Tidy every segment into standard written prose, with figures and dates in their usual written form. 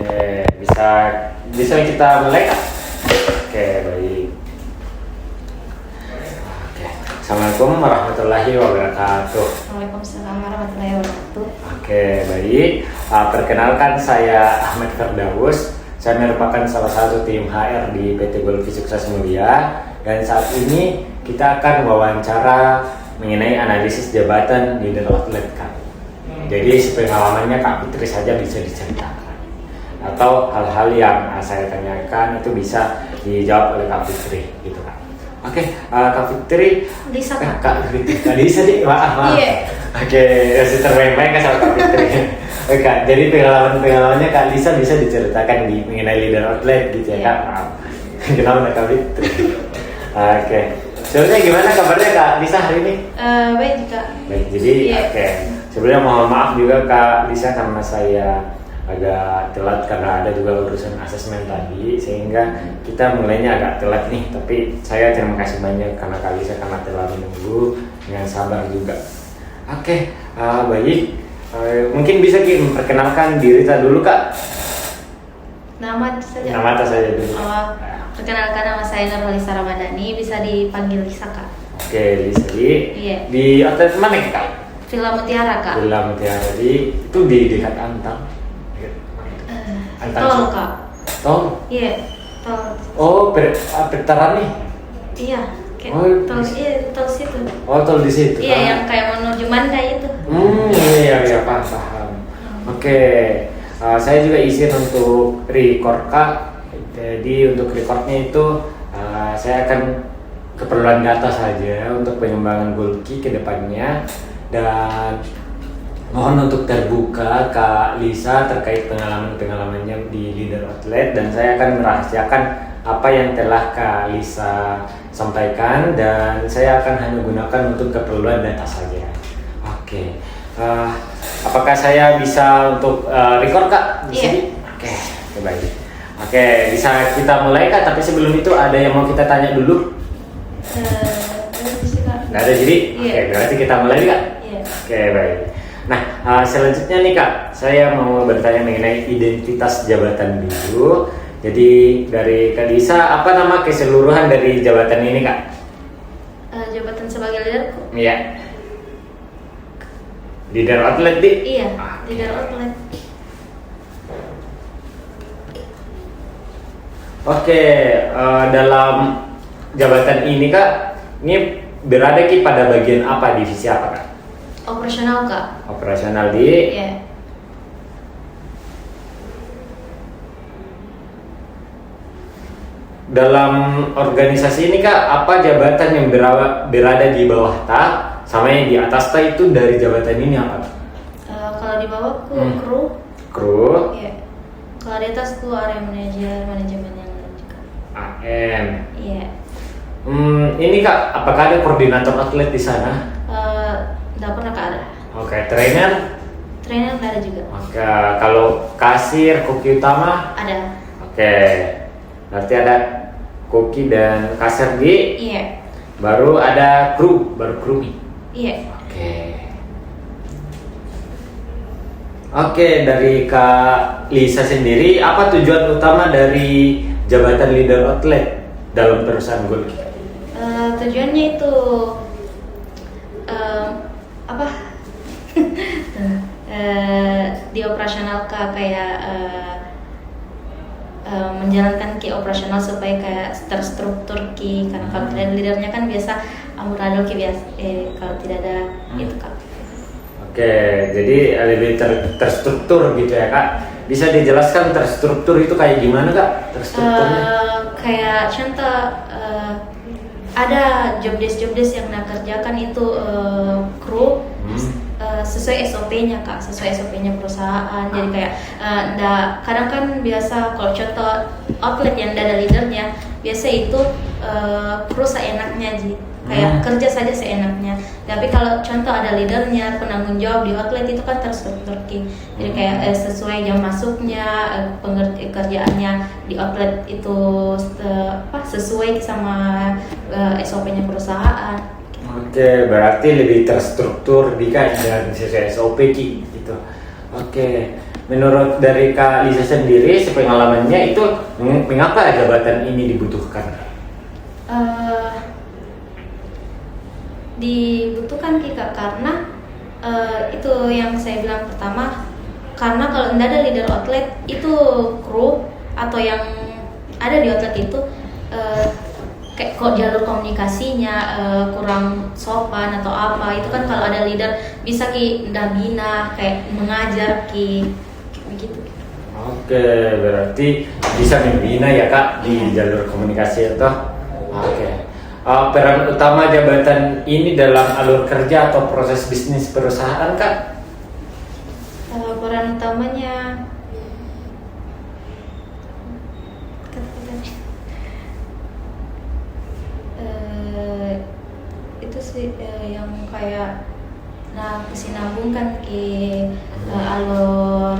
Oke, bisa bisa kita mulai Kak? Oke, baik. Oke. Assalamualaikum warahmatullahi wabarakatuh. Waalaikumsalam warahmatullahi wabarakatuh. Oke, baik. Perkenalkan saya Ahmad Firdaus. Saya merupakan salah satu tim HR di PT Golfi Sukses Mulia. Dan saat ini kita akan wawancara mengenai analisis jabatan leader outlet Kak. Jadi pengalamannya Kak Fitri saja bisa diceritakan. Atau hal-hal yang saya tanyakan itu bisa dijawab oleh Kak Fitri gitu Kak. Oke, Kak Fitri. Lisa Kak. Kak Fitri. Lisa sih, maaf. Iya. Oke, masih termain-main kan sama Kak Fitri. Oke, Kak, jadi pengalamannya Kak Lisa bisa diceritakan mengenai leader outlet gitu ya Kak. Maaf. Kenapa Kak Fitri? Oke. Sebelumnya gimana kabarnya Kak Lisa hari ini? Baik Kak. Baik, jadi oke. Sebelumnya mohon maaf juga Kak Lisa karena saya agak telat karena ada juga urusan asesmen tadi sehingga kita mulainya agak telat nih, tapi saya terima kasih banyak karena Kak Lisa karena telah menunggu dengan sabar juga. Oke, baik. Mungkin bisa memperkenalkan diri kita dulu Kak. Nama saja. Nama saja dulu. Perkenalkan, nama saya Nurhalisa Ramadhani, bisa dipanggil Lisa Kak. Oke, Lisa Iya. di outlet mana Kak? Villa Mutiara Kak. Villa Mutiara itu di dekat Antang. Tol Kak. Tol? Iya. Tol. Oh, Petara nih. Iya. Kayak Oh, tol. Iya, tol situ. Oh, tol di situ. Iya, yang kayak menuju Mandai itu. Iya, paham. Oke. Saya juga izin untuk record Kak. Jadi untuk recordnya itu saya akan keperluan data saja untuk pengembangan Golki ke depannya, dan mohon untuk terbuka Kak Lisa terkait pengalamannya di leader outlet, dan saya akan merahasiakan apa yang telah Kak Lisa sampaikan dan saya akan hanya gunakan untuk keperluan data saja. Oke. Apakah saya bisa untuk record Kak di sini? Oke, baik. Oke, bisa kita mulai Kak, tapi sebelum itu ada yang mau kita tanya dulu? Nggak ada, jadi? Oke, berarti kita mulai Kak? Iya. Oke, baik. Nah, selanjutnya nih Kak, saya mau bertanya mengenai identitas jabatan dulu. Jadi dari Kak Lisa, apa nama keseluruhan dari jabatan ini Kak? Jabatan sebagai leader. Iya. Leader outlet di? Iya, leader outlet. Oke, dalam jabatan ini Kak, ini berada pada bagian apa, divisi apa Kak? Operasional Kak. Operasional di? Iya. Dalam organisasi ini Kak, apa jabatan yang berada di bawah Tak sama yang di atas Tak itu dari jabatan ini apa? Kalau di bawah kru. Kru? Iya. Kalau di atas area manajer, manajemen yang lain juga. AM. Iya. Ini Kak, apakah ada koordinator atlet di sana? Nggak pernah Kak ada. Oke, trainer? Trainer nggak ada juga. Oke, kalau kasir, koki utama? Ada. Oke, berarti ada koki dan kasir di? Iya. Baru ada kru, nih? Iya. Oke, dari Kak Lisa sendiri, apa tujuan utama dari jabatan leader outlet dalam perusahaan Golki? Tujuannya itu apa? Di operasional Kak, kayak menjalankan key operasional supaya kayak terstruktur key, karena kalau leadernya kan biasa amburadul key biasa, kalau tidak ada itu Kak. Oke, jadi lebih terstruktur gitu ya Kak. Bisa dijelaskan terstruktur itu kayak gimana Kak? Terstrukturnya? Kayak contoh ada job desk yang nak kerjakan itu kru sesuai SOP-nya Kak, sesuai SOP-nya perusahaan. Jadi kayak kadang kan biasa kalau contoh outlet yang ada leadernya, biasa itu kru seenaknya kayak kerja saja seenaknya. Tapi kalau contoh ada leadernya, penanggung jawab di outlet itu kan terstruktur. Jadi kayak sesuai jam masuknya, kerjaannya di outlet itu sesuai sama SOP-nya perusahaan. Oke, berarti lebih terstruktur dan sesuai SOP gitu. Oke. menurut dari Kak Lisa sendiri, sepengalamannya itu mengapa jabatan ini dibutuhkan? Dibutuhkan Kak karena itu yang saya bilang pertama, karena kalau tidak ada leader outlet itu kru atau yang ada di outlet itu kayak kok jalur komunikasinya kurang sopan atau apa, itu kan kalau ada leader bisa bina kayak mengajar begitu. Oke, berarti bisa membina ya Kak di jalur komunikasi itu. Oke. Peran utama jabatan ini dalam alur kerja atau proses bisnis perusahaan Kak? Peran utamanya itu sih yang kayak kesinambungkan alur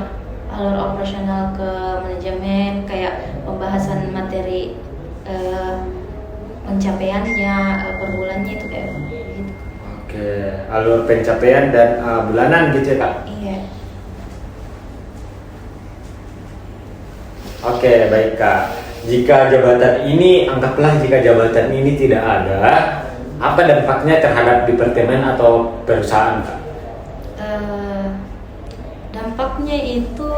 operasional ke manajemen, kayak pembahasan materi pencapaiannya per bulannya itu kayak gitu. Oke, alur pencapaian dan bulanan gitu ya Kak? Iya. Oke, baik Kak. Anggaplah jika jabatan ini tidak ada, apa dampaknya terhadap departemen atau perusahaan Kak? Dampaknya itu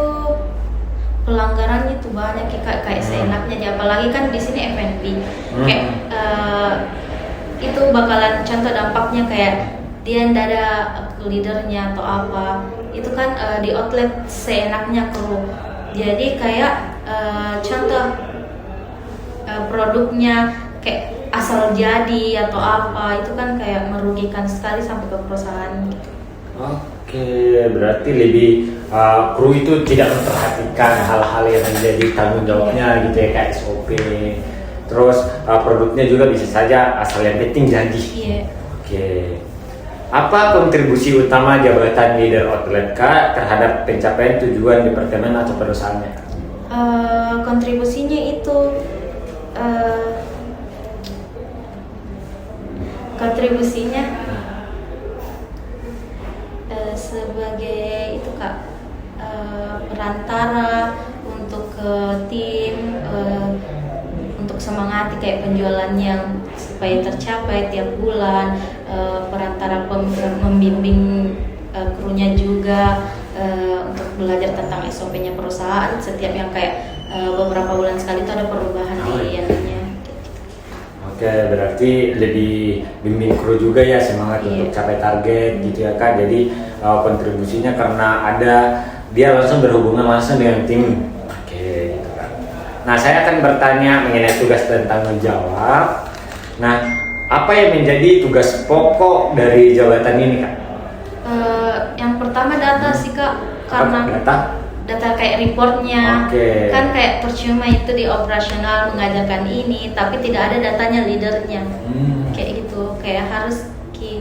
pelanggarannya itu banyak kayak seenaknya, apalagi kan di sini F&B. Kayak itu bakalan contoh dampaknya kayak dia tidak ada leadernya atau apa. Itu kan di outlet seenaknya kru. Jadi kayak contoh produknya kayak asal jadi atau apa, itu kan kayak merugikan sekali sampai ke perusahaan gitu. Oke, berarti lebih kru itu tidak memperhatikan hal-hal yang menjadi tanggung jawabnya gitu ya, kayak SOP. Terus produknya juga bisa saja asal yang penting jadi. Iya. Oke. Apa kontribusi utama jabatan leader outlet Kak terhadap pencapaian tujuan departemen atau perusahaannya? Kontribusinya itu sebagai itu Kak, perantara untuk ke tim, untuk semangati kayak penjualan yang supaya tercapai tiap bulan, perantara membimbing krunya juga untuk belajar tentang SOP-nya perusahaan setiap yang kayak beberapa bulan sekali itu ada perubahan di ininya. Oke, berarti lebih bimbing kru juga ya, semangat untuk capai target gitu ya Kak. Jadi kontribusinya karena dia langsung berhubungan langsung dengan tim. Oke, gitu kan. Nah, saya akan bertanya mengenai tugas dan tanggung jawab. Nah, apa yang menjadi tugas pokok dari jabatan ini Kak? Yang pertama data sih Kak, karena data kayak reportnya. Kan kayak percuma itu di operasional mengajarkan ini tapi tidak ada datanya leadernya. Kayak gitu, kayak harus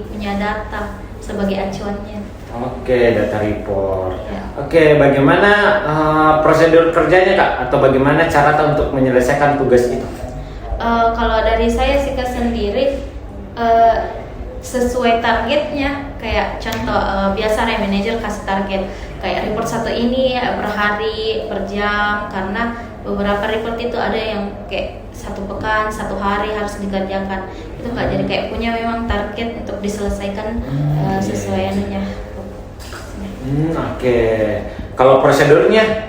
punya data sebagai acuannya. Oke, data report. Oke, bagaimana prosedur kerjanya Kak, atau bagaimana cara untuk menyelesaikan tugas itu? Kalau dari saya sih Kak sendiri sesuai targetnya, kayak contoh biasa manajer kasih target kayak report satu ini per hari, per jam, karena beberapa report itu ada yang kayak satu pekan, satu hari harus dikerjakan. Itu Kak, jadi kayak punya memang target untuk diselesaikan sesuai anunya. Oke. Kalau prosedurnya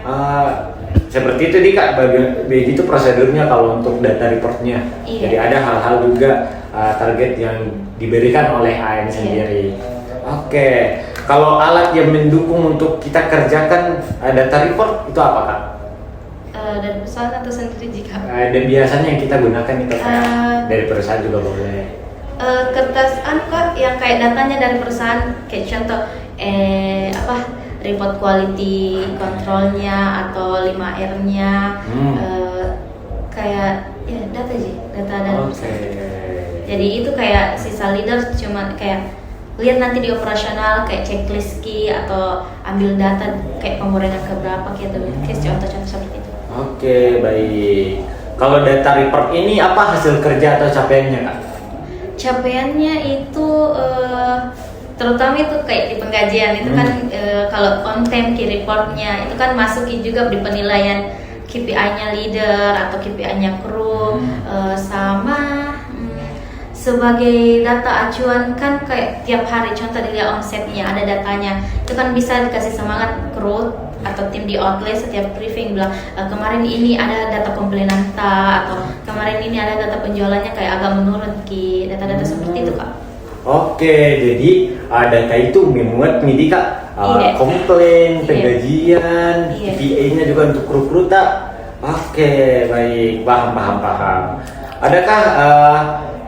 seperti itu Kak, begitu prosedurnya kalau untuk data reportnya. Iya. Jadi ada hal-hal juga target yang diberikan oleh AM sendiri. Oke. Kalau alat yang mendukung untuk kita kerjakan data report itu apa Kak? Dari perusahaan atau sendiri jika? Dan biasanya yang kita gunakan itu dari perusahaan juga boleh. Kertas Kak yang kayak datanya dari perusahaan, kayak contoh report quality controlnya atau 5R-nya, kayak data dari perusahaan. Jadi itu kayak sisa leader cuma kayak lihat nanti di operasional kayak checklist atau ambil data kayak pengurangan ke berapa gitu, kayak contoh-contoh seperti itu. Oke, baik. Kalau data report ini apa hasil kerja atau capaiannya Kak? Capaiannya itu terutama itu kayak di penggajian itu kan kalau on time key reportnya itu kan masukin juga di penilaian KPI-nya leader atau KPI-nya kru sama sebagai data acuan kan kayak tiap hari contoh dilihat omsetnya ada datanya itu kan bisa dikasih semangat kru atau tim di outlet setiap briefing bilang kemarin ini ada data komplainan atau kemarin ini ada data penjualannya kayak agak menurun ki data-data seperti itu kak. Oke, jadi data itu memuat midi kak komplain, penggajian, KPI-nya juga untuk kru-kru tak. Oke, baik, paham. Adakah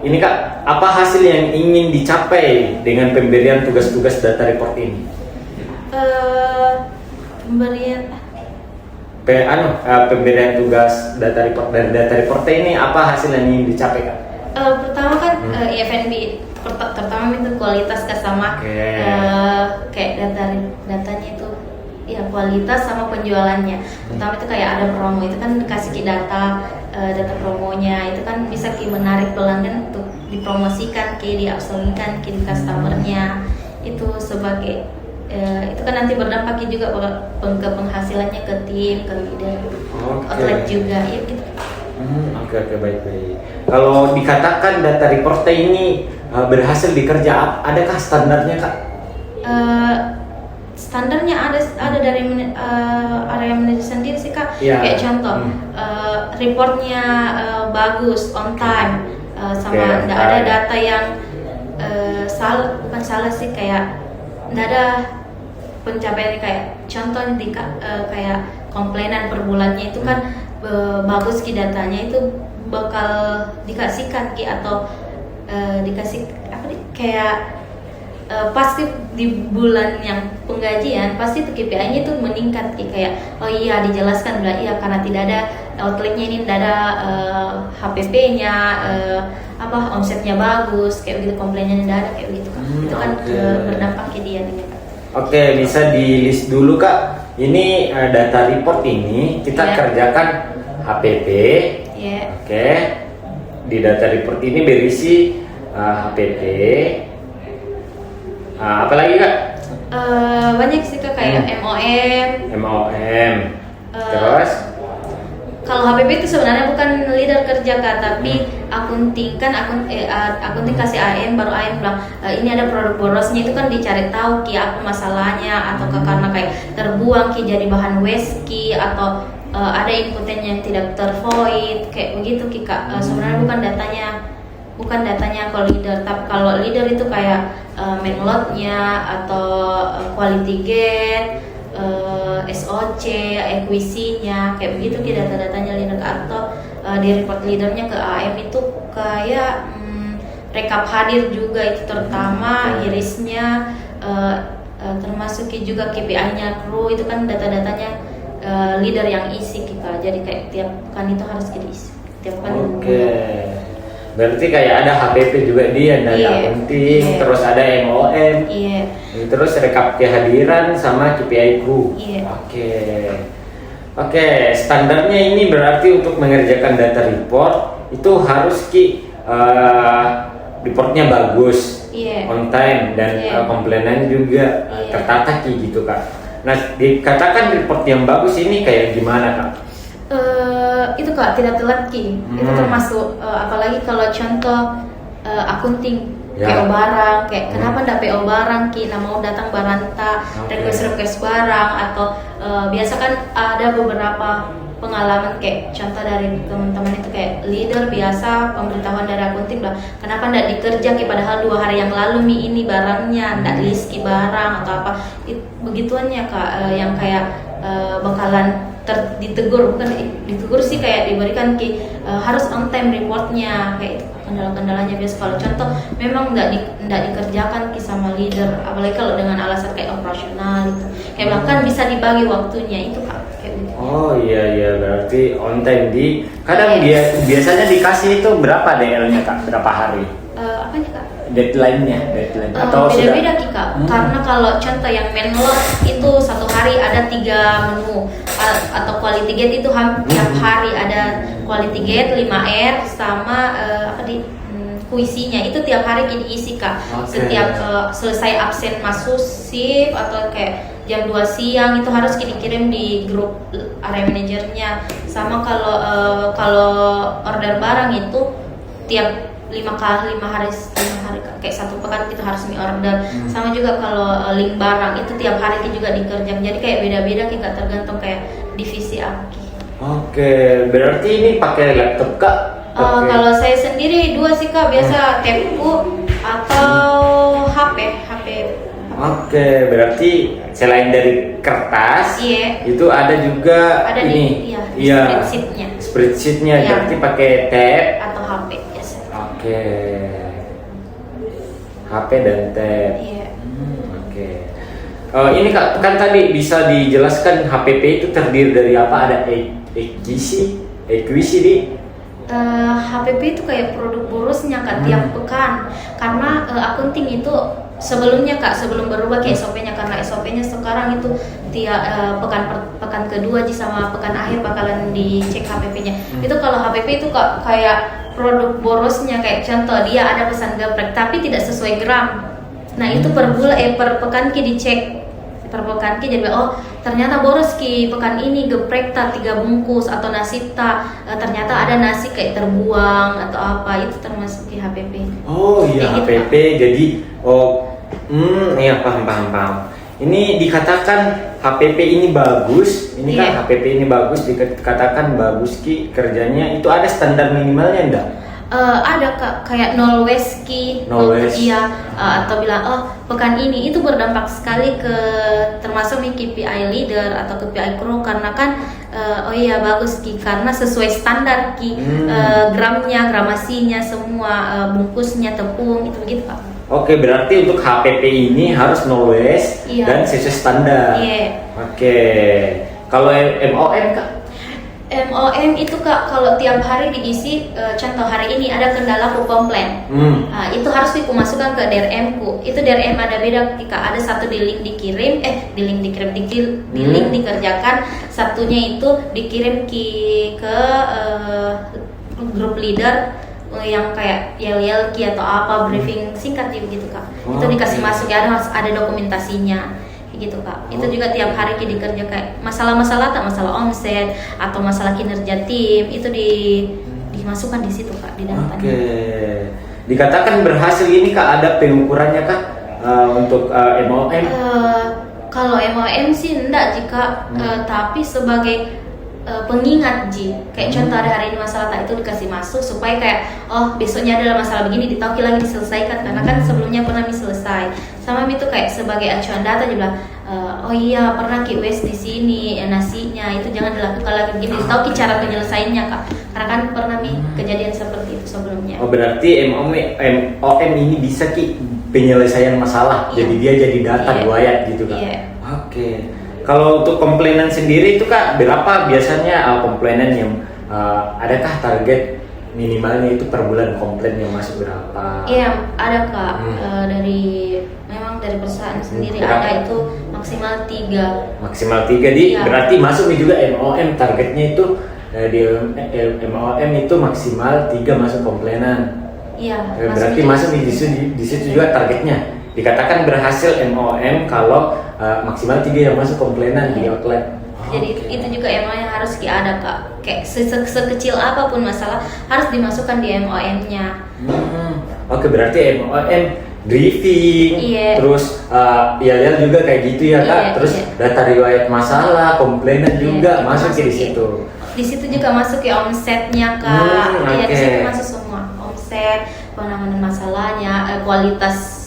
ini kak, apa hasil yang ingin dicapai dengan pemberian tugas-tugas data report ini? Pemberian tugas data report dari data report ini apa hasil yang ingin dicapai kak? Pertama kan FNB terutama itu kualitas sama kayak datanya itu ya kualitas sama penjualannya. Pertama itu kayak ada promo itu kan dikasih data promonya itu kan bisa menarik pelanggan untuk dipromosikan diupsellingkan di customernya itu sebagai itu kan nanti berdampak juga ke penghasilannya ke tim ke leader outlet juga ya gitu. Oke, baik. Kalau dikatakan data reporter ini berhasil dikerja, adakah standarnya kak? Standarnya ada dari area manajer sendiri sih kak. Kayak contoh reportnya bagus on time sama tidak ada data yang bukan salah sih kayak tidak ada pencapaian kayak contohnya kayak komplainan per bulannya itu kan bagus datanya itu bakal dikasihkan atau dikasih kayak pasti di bulan yang penggajian pasti tuh KPI-nya itu meningkat kayak oh iya dijelaskan iya karena tidak ada outletnya ini tidak ada HPP-nya omsetnya bagus kayak begitu komplainnya tidak ada kayak begitu kan itu kan berdampak ke dia nih. Oke, bisa di list dulu kak. Ini data report ini kita kerjakan HPP. Oke. Di data report ini berisi HPP. Apalagi kak? Banyak sih kak kayak MOM. Terus? Kalau HPP itu sebenarnya bukan leader kerja kak, tapi akunting kasih AM baru AM bilang ini ada produk borosnya itu kan dicari tahu apa masalahnya atau karena kayak terbuang jadi bahan waste atau ada inputnya yang tidak tervoid kayak begitu kak. Sebenarnya bukan datanya kalau leader, tapi kalau leader itu kayak main load-nya atau quality gate, SOC, equity-nya kayak begitu data-datanya leader atau di report leadernya ke AM itu kayak rekap hadir juga itu terutama irisnya termasuk juga KPI-nya kru itu kan data-datanya leader yang isi kita jadi kayak tiap kan itu harus kita isi tiap kan. Berarti kayak ada HPP juga dia, ada akunting, terus ada MOM, terus rekap kehadiran sama KPI kru. Oke, standarnya ini berarti untuk mengerjakan data report itu harus reportnya bagus, on time dan komplainannya juga tertata gitu kak. Nah, dikatakan report yang bagus ini kayak gimana kak? Itu kak tidak telat itu termasuk apalagi kalau contoh akunting PO barang kayak kenapa ndak PO barang mau datang baranta request barang atau biasa kan ada beberapa pengalaman kayak contoh dari teman-teman itu kayak leader biasa pemberitahuan dari akunting bilang kenapa ndak dikerja padahal 2 hari yang lalu ini barangnya ndak list barang atau apa begituannya kak yang kayak bakalan ditegur ditegur sih kayak diberikan harus on time reportnya kayak itu kendala-kendalanya biasa kalau contoh memang nggak dikerjakan sama leader apalagi kalau dengan alasan kayak operasional gitu kayak bahkan bisa dibagi waktunya itu kak kayak gitu. Oh iya berarti on time kadang dia biasanya dikasih itu berapa DL-nya kak berapa hari? Apanya kak? Deadline-nya atau beda-beda kak karena kalau contoh yang main load itu 1 hari ada 3 menu atau quality gate itu tiap hari ada quality gate 5R sama puisinya itu tiap hari diisi kak. Oke. Setiap selesai absen masuk shift atau kayak jam 2 siang itu harus dikirim di grup area manajernya. Sama kalau order barang itu tiap 5 hari Kak. Kayak 1 pekan kita harus order. Sama juga kalau link barang itu tiap hari kita juga dikerjakan. Jadi kayak beda-beda kita tergantung kayak divisi Aki. Oke, berarti ini pakai laptop kak? Oke. Kalau saya sendiri 2 sih kak, biasa tabku atau HP. Oke, berarti selain dari kertas, Iya. itu ada juga Ada ini, di spreadsheet-nya. Spreadsheet-nya, Iya. berarti pakai tab. Atau HP biasa. Oke, HP dan tab. Iya. Oke. Ini kak, kan tadi bisa dijelaskan HPP itu terdiri dari apa? Ada equisi di. HPP itu kayak produk borosnya kak tiap pekan. Karena akunting itu sebelumnya kak, sebelum berubah ke SOP-nya, karena SOP-nya sekarang itu tiap pekan kedua sama pekan akhir bakalan dicek HPP-nya. Itu kalau HPP itu kak kayak produk borosnya, kayak contoh dia ada pesan geprek tapi tidak sesuai gram. Nah itu per pekan ki dicek, per pekan ki jadi ternyata boros ki pekan ini geprek 3 bungkus atau nasi ternyata ada nasi kayak terbuang atau apa, itu termasuk ki HPP. Oh iya, Kayak gitu, HPP. Jadi iya paham. Ini dikatakan HPP ini bagus. Ini Iya. kan HPP ini bagus, dikatakan bagus ki kerjanya. Itu ada standar minimalnya enggak? Ada kak, kayak no waste ki, No waste. iya, atau bilang pekan ini itu berdampak sekali ke termasuk nih KPI leader atau KPI crew, karena kan iya bagus ki karena sesuai standar ki, gramnya, gramasinya semua, bungkusnya, tepung itu begitu kak. Oke, berarti untuk HPP ini harus no waste Iya. dan sesuai standar. Iya. Oke. Kalau MOM kak? MOM itu kak kalau tiap hari diisi, contoh hari ini ada kendala ku komplain. Itu harus aku masukkan ke DRM ku. Itu DRM ada beda jika ada satu di link dikirim, di link dikerjakan, satunya itu dikirim ke grup leader yang kayak yel ki atau apa, briefing singkat gitu kak. Itu dikasih masuk ya, ada dokumentasinya gitu kak. Itu juga tiap hari ki dikerja kayak masalah-masalah tak masalah omset atau masalah kinerja tim itu dimasukkan di situ kak, di datanya. Oke. Dikatakan berhasil ini kak, ada pengukurannya kak untuk MOM? Kalau MOM sih enggak jika, tapi sebagai pengingat kayak contoh ada hari ini masalah tak, itu dikasih masuk supaya kayak besoknya ada masalah begini ditauki lagi diselesaikan, karena kan sebelumnya pernah selesai. Sama itu kayak sebagai acuan data dia bilang iya pernah ki waste di sini nasinya itu jangan dilakukan lagi begini, ditauki cara penyelesaiannya kak, karena kan pernah kejadian seperti itu sebelumnya. Berarti MOM ini bisa ki penyelesaian masalah, Iya. jadi dia jadi data Iya. buayat gitu kak. Iya. Oke. Kalau untuk komplainan sendiri itu kak berapa biasanya komplainan yang adakah target minimalnya itu per bulan komplain yang masuk berapa? Iya ada kak, memang dari perusahaan sendiri Berapa? ada itu maksimal 3. Maksimal 3 Iya. Berarti masuk nih juga MOM targetnya itu di MOM itu maksimal 3 masuk komplainan. Iya. Berarti masuk di situ juga targetnya. Dikatakan berhasil MOM kalau maksimal 3 yang masuk komplainan di outlet. Jadi itu juga MOM yang harus ada kak. Kayak sekecil apapun masalah harus dimasukkan di MOM-nya. Oke, berarti MOM briefing, Iya. terus ya juga kayak gitu ya kak. Iya, Terus iya. data riwayat masalah, komplainan juga Iya, masuk di ya. situ. Di situ juga masuk ya omsetnya kak. Iya di oke. situ masuk semua omset, penanganan masalahnya, kualitas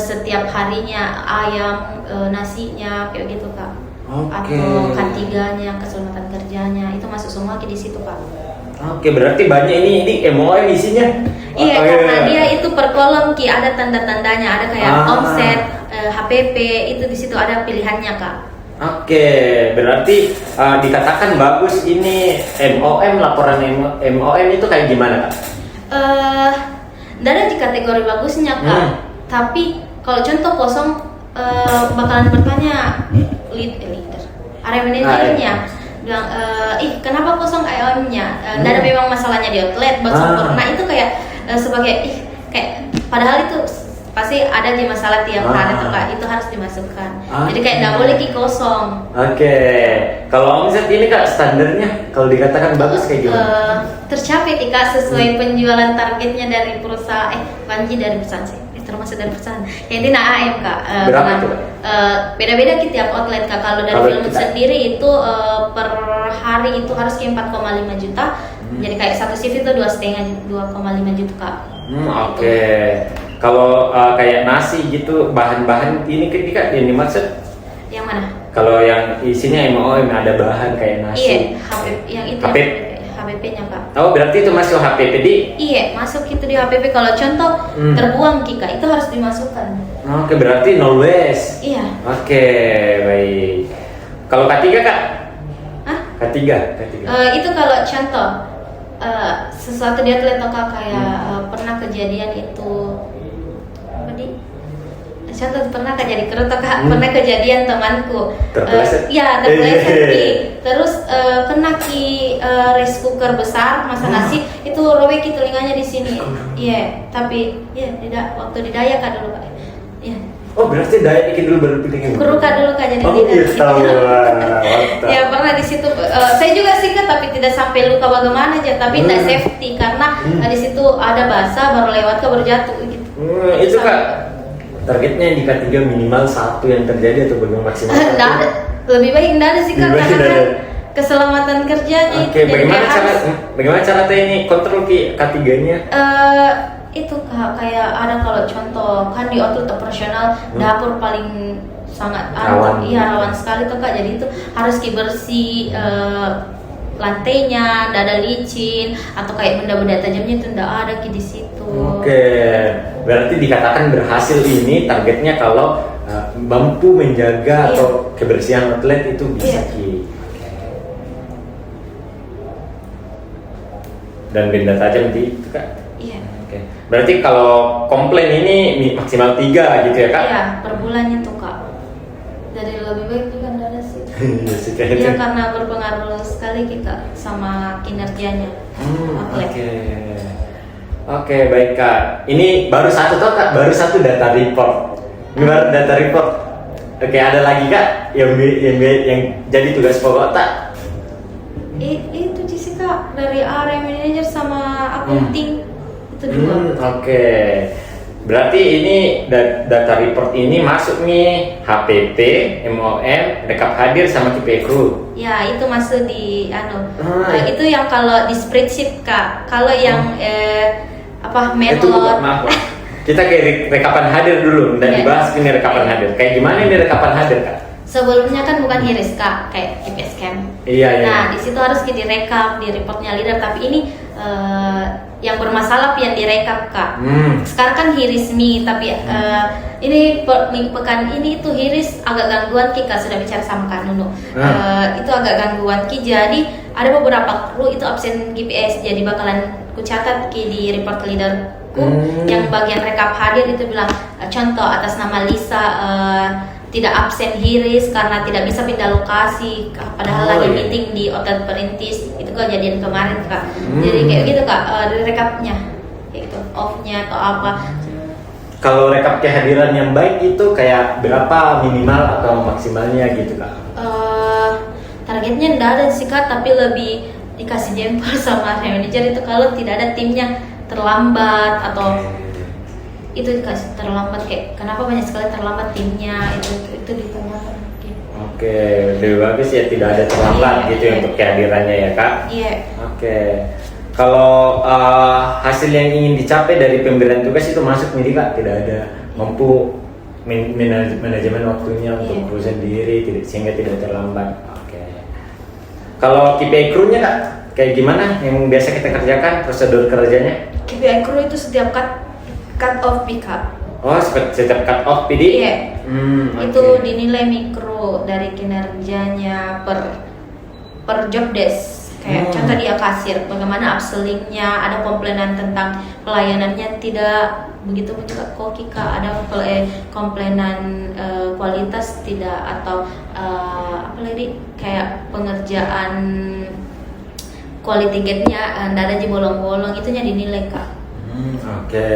setiap harinya ayam, nasinya kayak gitu kak. Oke. Atau K3-nya, keselamatan kerjanya itu masuk semua di situ kak. Oke, berarti banyak ini MOM isinya. Iya, Oh, karena dia itu per kolom ki ada tanda-tandanya, ada kayak omset, HPP itu di situ ada pilihannya kak. Oke, berarti dikatakan bagus ini MOM, laporan MOM itu kayak gimana kak? Nggak ada di kategori bagusnya kak. Tapi kalau contoh kosong bakalan bertanya leader, area manajernya. Bilang, kenapa kosong IOM-nya? Nggak ada memang masalahnya di outlet, buat sempurna itu kayak sebagai kayak padahal itu pasti ada di masalah tiap hari tuh Kak, itu harus dimasukkan. Jadi kayak nggak boleh kosong. Oke. Kalau omset ini Kak standarnya kalau dikatakan bagus kayak gimana? Tercapai Kak sesuai penjualan targetnya dari perusahaan Panji dari perusahaan sih. Termasuk dari perusahaan. Yang ini AM Kak. Berapa tuh Kak? Beda-beda ke tiap outlet Kak. Kalau dari Filmwood sendiri itu per hari itu harus ke 4,5 juta. Jadi kayak satu shift itu 2,5 juta Kak. Oke. Kalau kayak nasi gitu bahan-bahan ini Kak yang dimaksud? Yang mana? Kalau yang isinya MOM ada bahan kayak nasi. Iya, yang itu. HPP-nya Kak. Oh berarti itu masuk HPP di? Iya, masuk itu di HPP. Kalau contoh terbuang Kak, itu harus dimasukkan. Oke, berarti no waste. Iya. Oke, baik. Kalau K3 Kak? Hah? K3. Itu kalau contoh sesuatu di atlet Kak kayak pernah kejadian itu apa di? Contoh pernah jadi kru Kak, pernah kejadian temanku. Terpeleset? Iya, terpeleset. Terus kena rice cooker besar masak nasi itu robek telinganya di sini. Iya, tapi ya tidak waktu di Dayak Kak dulu Kak. Iya. Oh berarti Dayak dulu baru pilih Kru Kak dulu Kak jadi tidak. Gitu. Mantap. Ya pernah di situ. Saya juga sih Kak, tapi tidak sampai luka bagaimana aja, tapi tidak safety karena di situ ada basah baru lewat Kak baru jatuh gitu. Itu Kak. Targetnya di K3 minimal 1 yang terjadi atau bagaimana maksimal? Lebih baik enggak ada sih Kak, karena kan keselamatan kerjanya. Oke, bagaimana cara ini kontrol K3-nya? Itu Kak, kayak ada kalau contoh kan di outlet operasional dapur paling sangat rawan sekali tuh Kak, jadi itu harus bersih lantainya, tidak ada licin atau kayak benda-benda tajamnya itu tidak ada di situ. Oke, berarti dikatakan berhasil ini targetnya kalau mampu menjaga atau kebersihan atlet itu bisa Ki. Dan benda tajam di itu Kak. Iya. Oke. Berarti kalau komplain ini maksimal 3 gitu ya Kak? Iya, per bulannya tuh Kak. Jadi lebih baik juga enggak ada sih. Iya karena berpengaruh sekali Kak sama kinerjanya atlet. Oke, baik Kak. Ini baru satu toh Kak, baru satu data report. Gimana data report? Oke, ada lagi Kak yang jadi tugas pokok tak? Itu sih Kak dari area manager sama accounting itu dua. Oke. Berarti ini data report ini masuk nih HPP, MOM, rekap hadir sama KPI crew. Ya itu masuk di itu yang kalau di spreadsheet Kak. Kalau yang melot. Maaf. Kita ke rekapan hadir dulu dan dibahas ini rekapan hadir. Kayak gimana ini rekapan hadir Kak? Sebelumnya kan bukan hiris Kak, kayak KPS Camp. Iya. Nah di situ harus direkap di reportnya leader, tapi ini yang bermasalah yang direkap Kak. Sekarang kan hirismi, tapi ini pekan ini itu hiris agak gangguan Kak, sudah bicara sama Kak Nunu. Itu agak gangguan Ki, jadi ada beberapa kru itu absen GPS, jadi bakalan kucatat Ki di report leaderku yang bagian rekap hadir itu bilang contoh atas nama Lisa tidak absen hiris karena tidak bisa pindah lokasi padahal lagi meeting di hotel perintis. Itu kejadian kemarin Kak. Jadi kayak gitu Kak, dari rekapnya kayak gitu, off-nya atau apa. Kalau rekap kehadiran yang baik itu kayak berapa minimal atau maksimalnya gitu Kak? Targetnya enggak ada sih Kak, tapi lebih dikasih jempol sama manajer itu kalau tidak ada timnya terlambat atau itu dikasih terlambat, kayak kenapa banyak sekali terlambat timnya, itu ditanyakan. Oke, lebih bagus ya tidak ada terlambat gitu untuk kehadirannya ya Kak. Iya. Oke. Kalau hasil yang ingin dicapai dari pemberian tugas itu masuk nih Kak, tidak ada mampu manajemen waktunya untuk kru sendiri sehingga tidak terlambat. Oke. Kalau KPI crew-nya Kak, kayak gimana yang biasa kita kerjakan prosedur kerjanya? KPI crew itu setiap cut off pick up. Oh, setiap cut off PD? Iya. Itu dinilai mikro dari kinerjanya per job desk. Kayak contoh dia kasir, bagaimana upsellingnya, ada komplainan tentang pelayanannya tidak begitu juga koki Kak, ada komplainan kualitas tidak atau apa lagi kayak pengerjaan quality gate-nya tidak ada di bolong-bolong, itunya dinilai Kak. Oke.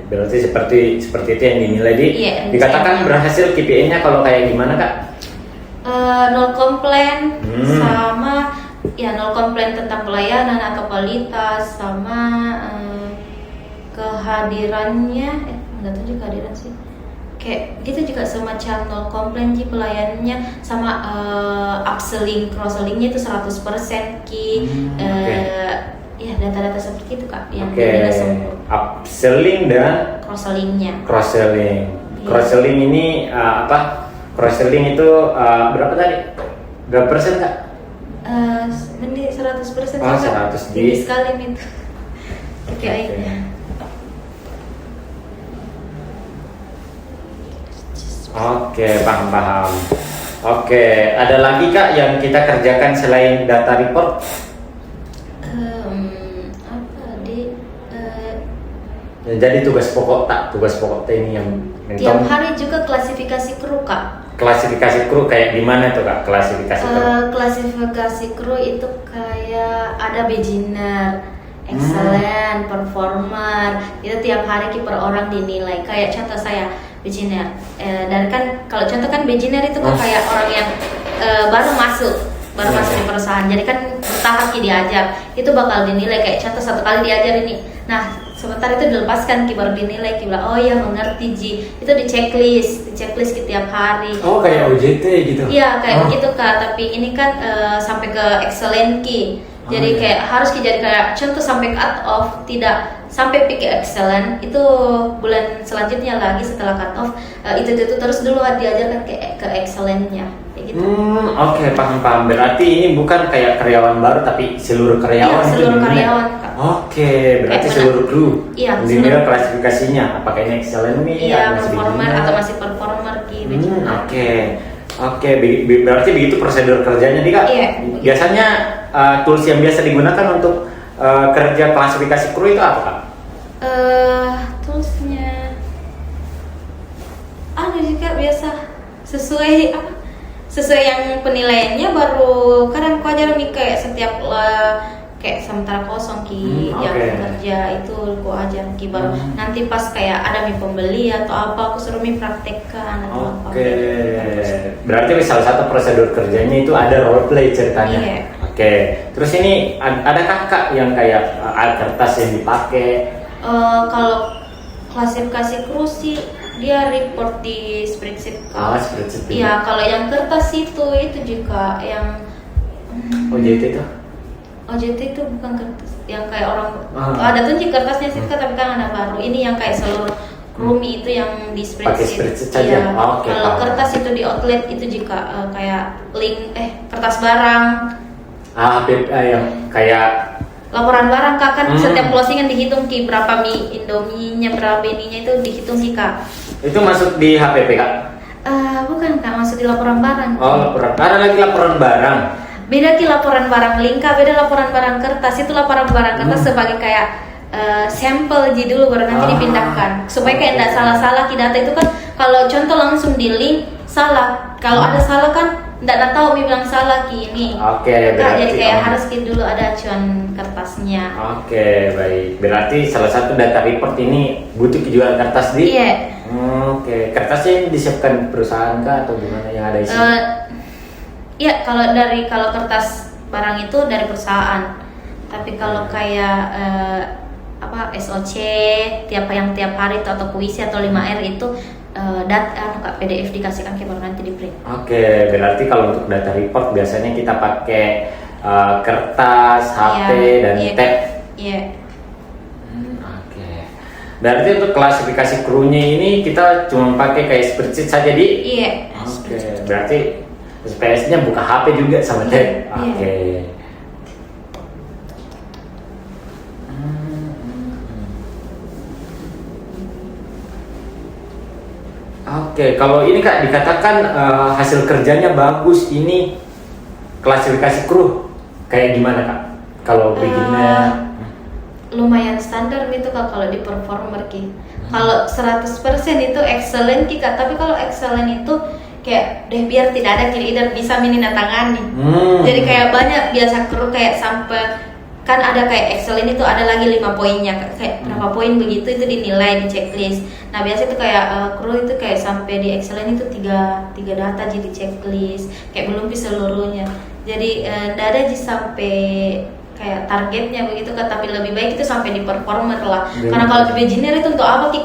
Berarti seperti itu yang dinilai Iya, dikatakan berhasil KPI-nya kalau kayak gimana Kak? No komplain sama ya no komplain tentang pelayanan atau kualitas sama kehadirannya nggak tahu juga kehadiran sih kayak gitu juga semacam no komplain sih pelayanannya sama upselling cross-sellingnya itu 100% Ki. Ya data-data seperti itu Kak yang dinilai sempurna. Upselling dan cross-sellingnya. Cross-selling ini apa? Cross-selling itu berapa tadi? Berapa persen Kak? Benih 100% Oh, Kak. 100 tinggi sekali itu. KPI-nya. Oke, paham. Oke, ada lagi Kak yang kita kerjakan selain data report? Jadi tugas pokok ini yang tiap hari juga klasifikasi kru Kak. Klasifikasi kru kayak gimana tuh Kak klasifikasi kru? Klasifikasi kru itu kayak ada beginner, excellent, performer. Itu tiap hari per orang dinilai. Kayak contoh saya beginner. Dan kan kalau contoh kan beginner itu kan kayak orang yang baru masuk di perusahaan. Jadi kan bertahap diajar. Itu bakal dinilai kayak contoh 1 kali diajar ini. Nah, sebentar itu dilepaskan baru dinilai bilang oh ya mengerti Ji. Itu di checklist tiap hari. Oh kayak OJT gitu. Iya kayak gitu Kak, tapi ini kan sampai ke excellent Ki. Jadi kayak harus jadi kayak contoh sampai cut off, tidak sampai peak excellent itu bulan selanjutnya lagi setelah cut off itu terus dulu diajarkan ke excellentnya kayak gitu. Oke, paham. Berarti ini bukan kayak karyawan baru tapi seluruh karyawan. Iya, seluruh karyawan Kak. Oke, berarti seluruh kru. Iya, dinilai klasifikasinya apakah ini excellent nih? Iya, performer atau masih performer Ki. Oke, berarti begitu prosedur kerjanya nih Kak. Iya. Biasanya tools yang biasa digunakan untuk kerja klasifikasi kru itu apa Kak? Toolsnya juga biasa sesuai yang penilaiannya baru kadang ku ajar kayak setiap kayak sementara kosong Ki yang kerja itu ku ajar Ki baru nanti pas kayak ada pembeli atau apa aku suruh praktekkan atau apa. Berarti salah satu prosedur kerjanya itu ada role play ceritanya. Iya. Terus ini adakah Kak yang kayak kertas yang dipakai? Kalau klasifikasi kru sih dia report di spreadsheet. Spreadsheet. Iya, kalau yang kertas itu juga yang OJT itu bukan kertas, yang kayak orang ada tuh kertasnya sih tapi kan ada baru. Ini yang kayak seluruh krumi itu yang di spreadsheet. Pakai spreadsheet saja. Kalau kertas itu di outlet itu juga kayak link kertas barang. Yang kayak laporan barang Kak kan setiap closingan dihitung Ki berapa mie Indominya berapa ininya itu dihitung Ki Kak. Itu masuk di HPP Kak? Bukan Kak, masuk di laporan barang. Laporan. Ada lagi laporan barang. Beda Ki laporan barang link Kak, beda laporan barang kertas. Itu laporan barang kertas sebagai kayak sampel aja dulu baru nanti dipindahkan supaya kayak tidak salah-salah Ki data itu kan kalau contoh langsung di link salah. Kalau ada salah kan tidak tahu bilang salah Ki ini. Jadi kayak harus Ki dulu ada acuan kertasnya. Baik. Berarti salah satu data report ini butuh jualan kertas di. Iya. Kertasnya ini disiapkan perusahaan kah atau gimana yang ada isinya? Iya, kalau kertas barang itu dari perusahaan. Tapi kalau kayak SOC tiap hari itu atau puisi atau 5R itu data PDF dikasihkan ke baru nanti di print. Berarti kalau untuk data report biasanya kita pakai kertas, HP dan tab. Iya. Berarti untuk klasifikasi krunya ini kita cuma pakai kayak spreadsheet saja di. Iya. Berarti SPS-nya buka HP juga sama tab. Kalau ini Kak dikatakan hasil kerjanya bagus, ini klasifikasi kru kayak gimana Kak? Kalau beginner lumayan standar gitu Kak kalau di performer Ki. Kalau 100% itu excellent Ki Kak, tapi kalau excellent itu kayak biar tidak ada leader bisa menandatangani. Jadi kayak banyak biasa kru kayak sampai kan ada kayak Excel ini tuh ada lagi 5 poinnya, kayak berapa poin begitu itu dinilai di checklist. Nah biasa itu kayak kru itu kayak sampai di Excel ini tuh tiga data jadi checklist, kayak belum bisa seluruhnya. Jadi nggak ada sampai kayak targetnya begitu kan, tapi lebih baik itu sampai di performer lah. Karena kalau di beginner itu untuk apa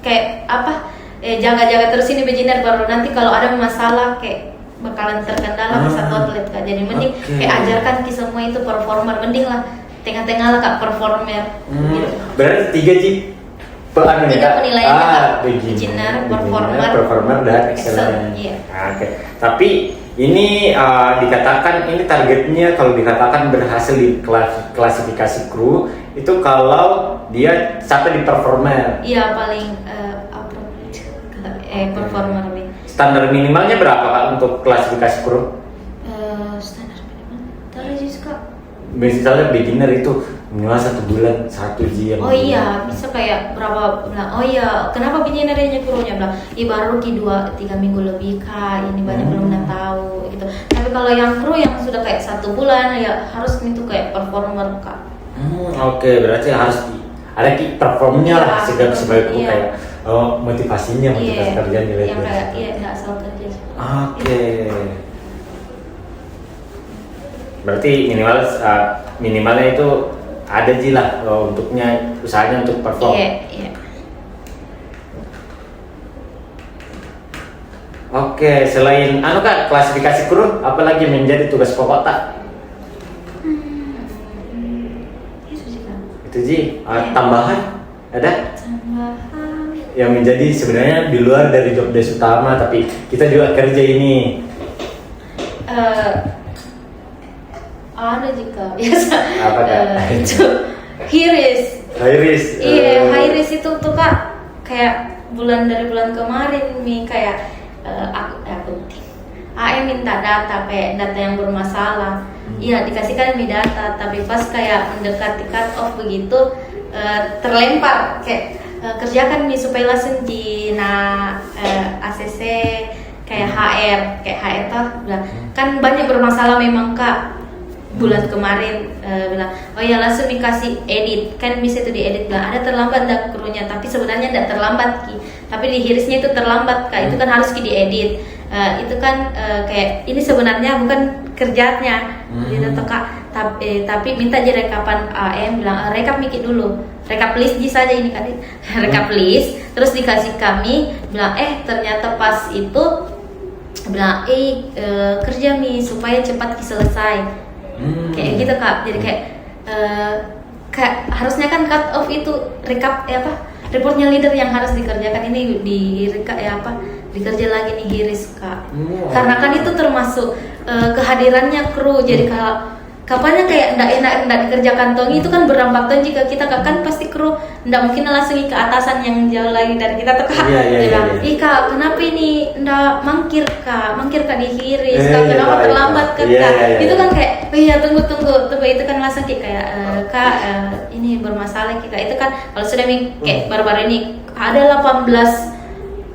kayak apa jaga-jaga terus ini beginner, baru nanti kalau ada masalah kayak bakalan terkendala bisa outlet kak. Jadi mending kayak ajarkan ki semua itu performer, mending lah tengah-tengah lah kak performer. Gitu. Berarti 3 Ji penilaiannya kak, beginner, performer dan excellent. Iya. Oke. Tapi ini dikatakan ini targetnya kalau dikatakan berhasil di klasifikasi kru itu kalau dia sampai di performer. Iya paling performer lebih. Standar minimalnya berapa kak untuk klasifikasi kru? Standar minimal taruh aja kak. Misalnya beginner itu minimal 1 bulan 1 jam. Oh iya, bisa kayak berapa bulan. Oh iya, kenapa beginner aja krunya bilang? Baru ki 2-3 minggu lebih kak. Ini banyak belum tahu gitu. Tapi kalau yang kru yang sudah kayak 1 bulan ya harus itu kayak performer kak. Oke, berarti harus ada ki performnya lah sebagai kru kayak motivasi kerjaan gitu. Yang kayak nggak asal kerja. Oke. Berarti minimalnya itu ada Ji lah untuknya usahanya untuk perform. Iya. Oke, selain kak klasifikasi kru, apalagi menjadi tugas pokok tak? Itu Ji, tambahan ada? Tambahan yang menjadi sebenarnya di luar dari job desk utama tapi kita juga kerja ini. Ada juga biasa. Apa itu Hiris. Iya, Hiris itu tuh kak kayak dari bulan kemarin kayak aku minta data kayak data yang bermasalah. Iya dikasihkan data tapi pas kayak mendekati cut off begitu terlempar kayak kerjakan nih supaya langsung di ACC kayak HR tuh bilang kan banyak bermasalah memang kak bulan kemarin bilang oh ya langsung dikasih edit kan bisa itu diedit bilang ada terlambat dah krunya tapi sebenarnya tidak terlambat ki tapi di Hirisnya itu terlambat kak itu kan harus ki diedit itu kan kayak ini sebenarnya bukan kerjanya gitu tuh kak tapi minta aja rekapan AM bilang rekap mikir dulu rekap list saja ini kan rekap list terus dikasih kami bilang ternyata pas itu bilang kerja nih supaya cepat selesai kayak gitu kak jadi kayak harusnya kan cut off itu rekap reportnya leader yang harus dikerjakan ini dikerja lagi nih Hiris kak karena kan itu termasuk kehadirannya kru jadi kalau kapannya kayak enggak dikerjakan tongi itu kan berdampak tuh jika kita kan pasti kru enggak mungkin langsung ke atasan yang jauh lagi dari kita tuh kak bilang kak kenapa ini enggak mangkir kak di Hiris kak kenapa terlambat kak itu kan kayak tunggu itu kan langsung kayak kak ini bermasalah kak itu kan kalau sudah kayak baru-baru ini ada 18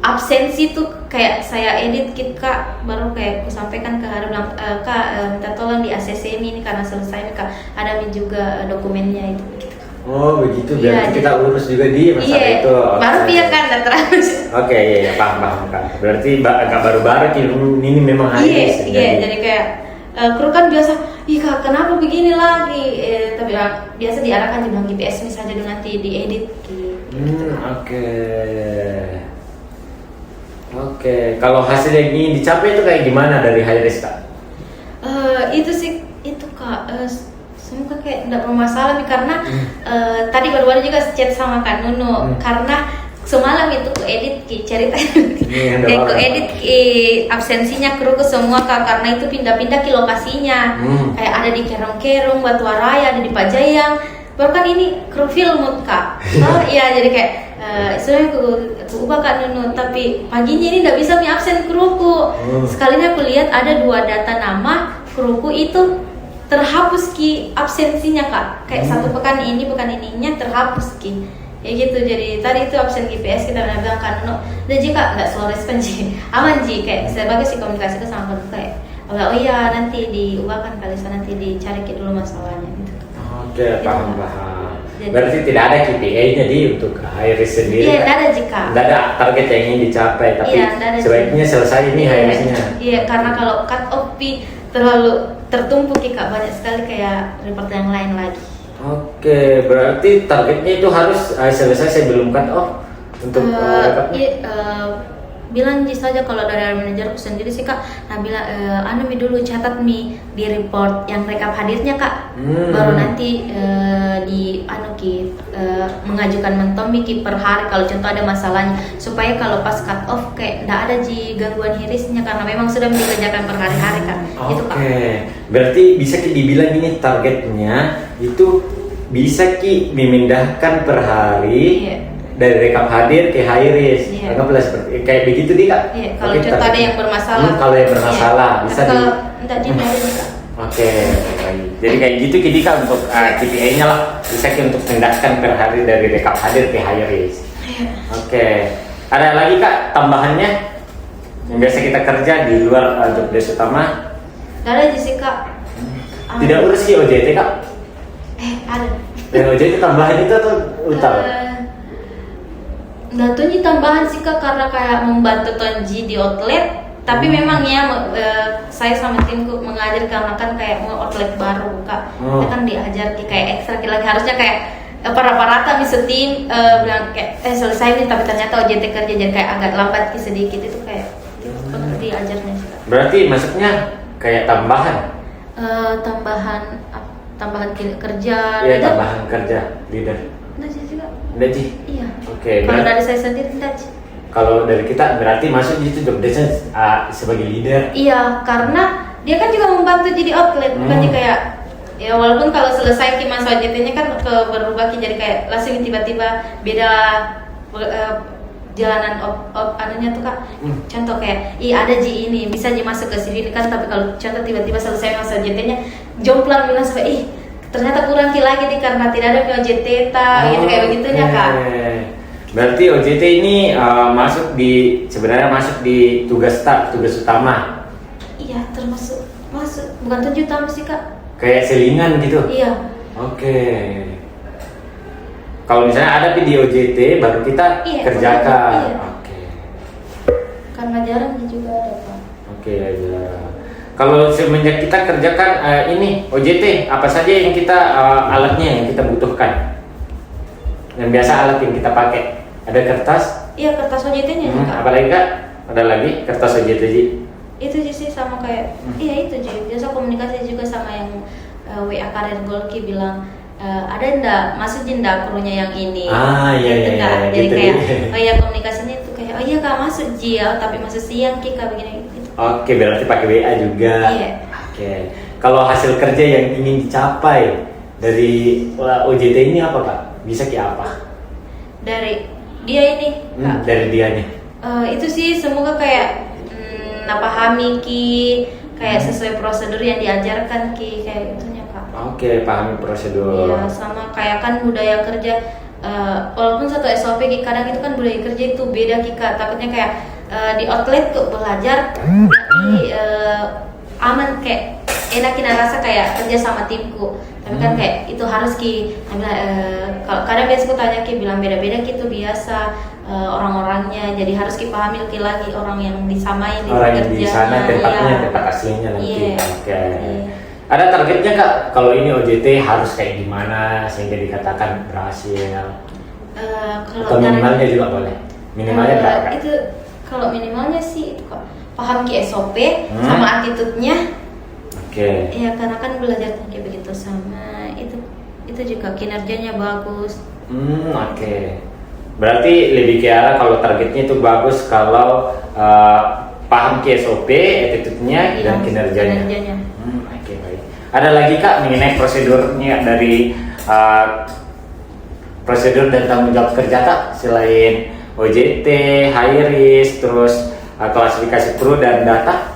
absensi tuh kayak saya edit kak baru kayak aku sampaikan ke Hara bilang kak minta tolong di ACC ini karena selesai kak ada juga dokumennya itu gitu. Oh begitu berarti kita urus juga di masalah itu. Baru dia kan terus. Oke iya paham kak. Berarti agak baru-baru ini memang Hiris. Iya jadi kayak kru kan biasa kak kenapa begini lagi tapi biasa diarahkan di GPS misalnya nanti diedit gitu. Oke, kalau hasil yang ingin dicapai itu kayak gimana dari Hiris kak? Itu sih itu kak semoga kayak tidak bermasalah karena tadi baru-baru juga chat sama Kak Nunu karena semalam itu ku edit cerita ku edit absensinya kru semua kak karena itu pindah-pindah ke lokasinya kayak ada di Kerong-Kerong, Batuwaraya, ada di Pajayang baru kan ini kru Filmut kak iya jadi kayak sebenarnya aku ubah Kak Nunu tapi paginya ini tidak bisa absen kruku sekalinya aku lihat ada 2 data nama kruku itu terhapus ki absensinya kak kayak 1 pekan ininya terhapus ki ya gitu jadi tadi itu absen GPS kita bilang Kak Nunu dan jika nggak slow respon aman kayak saya bagus sih komunikasi ke sama kru kayak oh iya nanti diubahkan kali nanti dicari dulu masalahnya gitu. Oke, Gitu. paham. Jadi- Berarti tidak ada KPI-nya di untuk HRS sendiri. Iya, Kak? tidak ada jika. Tidak ada target yang ingin dicapai, tapi Iya, tidak ada sebaiknya selesai ini Iya, HRS-nya. Iya, karena kalau cut off fee terlalu tertumpuk ya kak, banyak sekali kayak report yang lain lagi. Oke, berarti targetnya itu harus selesai sebelum cut off untuk rekapnya? Iya, bilang saja kalau dari area manajerku sendiri sih kak, nah bilang anu mi dulu catat mi di report yang rekap hadirnya kak, baru nanti di anu ki mengajukan mentomi ki per hari kalau contoh ada masalahnya, supaya kalau pas cut off kayak tidak ada ji gangguan hirisnya karena memang sudah dikerjakan per hari-hari kak. Itu kak. Oke, berarti bisa ki dibilang ini targetnya itu bisa ki dimindahkan per hari. Iya. Dari rekap hadir ke HRS, Iya. anggaplah seperti kayak begitu nih kak. Iya, kalau Oke, contoh ada targetnya. yang bermasalah. Kalau yang bermasalah Iya. bisa Tapi di. kalau tidak di kak. Oke, baik. Jadi kayak gitu Kidika untuk KPI-nya lah bisa ki untuk pindahkan per hari dari rekap hadir ke HRS. Iya. Oke, ada lagi kak tambahannya yang biasa kita kerja di luar job desk utama? Tidak ada sih kak. Tidak urus ki OJT kak? Ada. Dan OJT tambahan itu atau utama? Datunya tambahan sih kak karena kayak membantu Tonji di outlet, tapi memang ya saya sama timku mengajar karena kan kayak mau outlet baru kak, kita kan diajar kayak ekstra lagi harusnya kayak rata-rata bisa tim bilang kayak selesai nih, tapi ternyata OJT kerja jadi kayak agak lambat sedikit itu kayak perlu diajarnya sih kak. Berarti masuknya kayak tambahan? Tambahan kerja. Iya, tambahan kerja leader. Enggak sih kak. Udah Ji? Iya. Oke, Kalau berarti dari saya sendiri enggak sih. kalau dari kita berarti masuk itu job desk sebagai leader. Iya, karena dia kan juga membantu jadi outlet, bukannya kayak ya walaupun kalau selesai ki masa OJT-nya kan berubah ki jadi kayak langsung tiba-tiba beda jalanan anunya tuh kak. Contoh kayak ada ji ini bisa ji masuk ke sini kan, tapi kalau contoh tiba-tiba selesai masa OJT-nya jomplang bilang sampai ternyata kurang ki lagi nih karena tidak ada OJT gitu kayak begitunya kak. Berarti OJT ini sebenarnya masuk di tugas utama. Iya, termasuk bukan 7 tahun sih kak. Kayak selingan gitu. Iya. Oke. Kalau misalnya ada di OJT baru kita kerjakan. Iya. Oke. Karena jarang juga ada kak. Oke aja. Kalau semenjak kita kerjakan ini OJT, apa saja yang kita alatnya yang kita butuhkan? Yang biasa alat yang kita pakai, ada kertas? Iya, kertas OJT-nya juga. Apalagi kak? Ada lagi kertas OJT Ji? Itu sih sama kayak, iya itu Ji. Biasa komunikasi juga sama yang WA Karir Golki bilang ada ndak masuk jendak krunya yang ini. Iya gitu, iya. Kak. Jadi Gitu, kayak iya. komunikasinya itu kayak iya kak masuk Ji ya, tapi masuk siang Kika begini gitu. Oke, berarti pakai WA juga. Iya. Oke. Kalau hasil kerja yang ingin dicapai dari OJT ini apa kak? Bisa kayak apa? Dari dia ini kak. Dari dianya. Itu sih semoga kayak pahami ki kayak sesuai prosedur yang diajarkan ki kayak itunya kak. Oke, pahami prosedur. Iya, sama kayak kan budaya kerja walaupun satu SOP ki kadang itu kan budaya kerja itu beda ki kak. Takutnya kayak di outlet kok belajar tapi aman kayak enakin rasa kayak kerja sama timku. Tapi kan kayak itu harus ki kalau kadang biasa aku tanya ki bilang beda-beda ki itu biasa orang-orangnya, jadi harus ki pahami ki lagi orang yang disamai di Orang yang di sana tempatnya iya. tempat aslinya nanti. Iya. Oke. Iya. Ada targetnya kak? Kalau ini OJT harus kayak gimana sehingga dikatakan berhasil? Atau minimalnya juga boleh. Minimalnya berapa kak? Itu kalau minimalnya sih itu kok paham ki SOP sama attitude-nya. Oke. Iya, karena kan belajar kayak begitu sama itu juga kinerjanya bagus. Oke. Berarti lebih ke arah kalau targetnya itu bagus kalau paham ke SOP, attitude-nya dan kinerjanya. Oke, baik. Ada lagi kak mengenai prosedurnya dari prosedur dan tanggung jawab kerja kak selain OJT, HRS, terus klasifikasi kru dan data?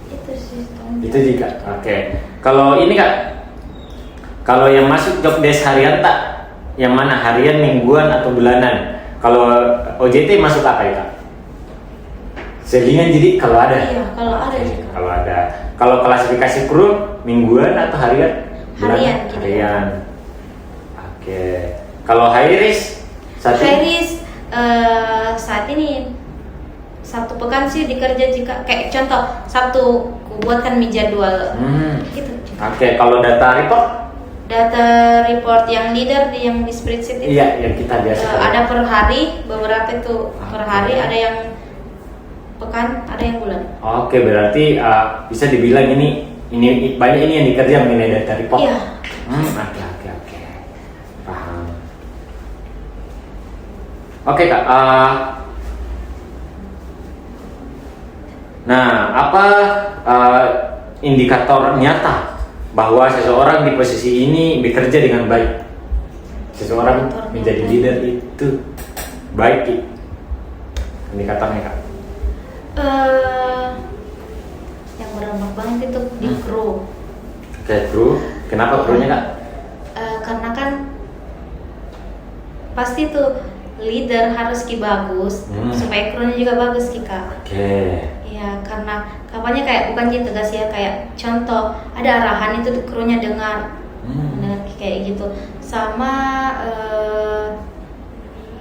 Itu sih. Itu juga. Oke. Kalau ini kak, kalau yang masuk job desk harian tak? Yang mana harian, mingguan atau bulanan? Kalau OJT masuk apa ya kak? Selingan jadi kalau ada. Iya, kalau ada sih Kak. Kalau ada. Kalau klasifikasi kru mingguan atau harian? Harian, gitu. Harian. Oke. Kalau high risk High risk saat ini satu pekan sih dikerja jika kayak contoh Sabtu ku buatkan mi jadwal gitu. Oke, kalau data report? Data report yang leader yang di spreadsheet itu. Iya, yang kita biasa. Ada per hari, beberapa itu per hari, ada yang pekan, ada yang bulan. Oke, berarti bisa dibilang ini banyak ini yang dikerja mengenai data report. Iya. Oke. Paham. Oke Kak. Nah, apa indikator nyata bahwa seseorang di posisi ini bekerja dengan baik? Seseorang menjadi leader itu baik. Indikatornya Kak? Yang berdampak banget itu di kru. Oke, kru. Kenapa krunya Kak? Karena kan pasti tuh leader harus bagus supaya krunya juga bagus Kak. Oke. Ya karena kapannya kayak bukan gitu tegas ya, kayak contoh ada arahan itu tuh krunya dengar kayak gitu. Sama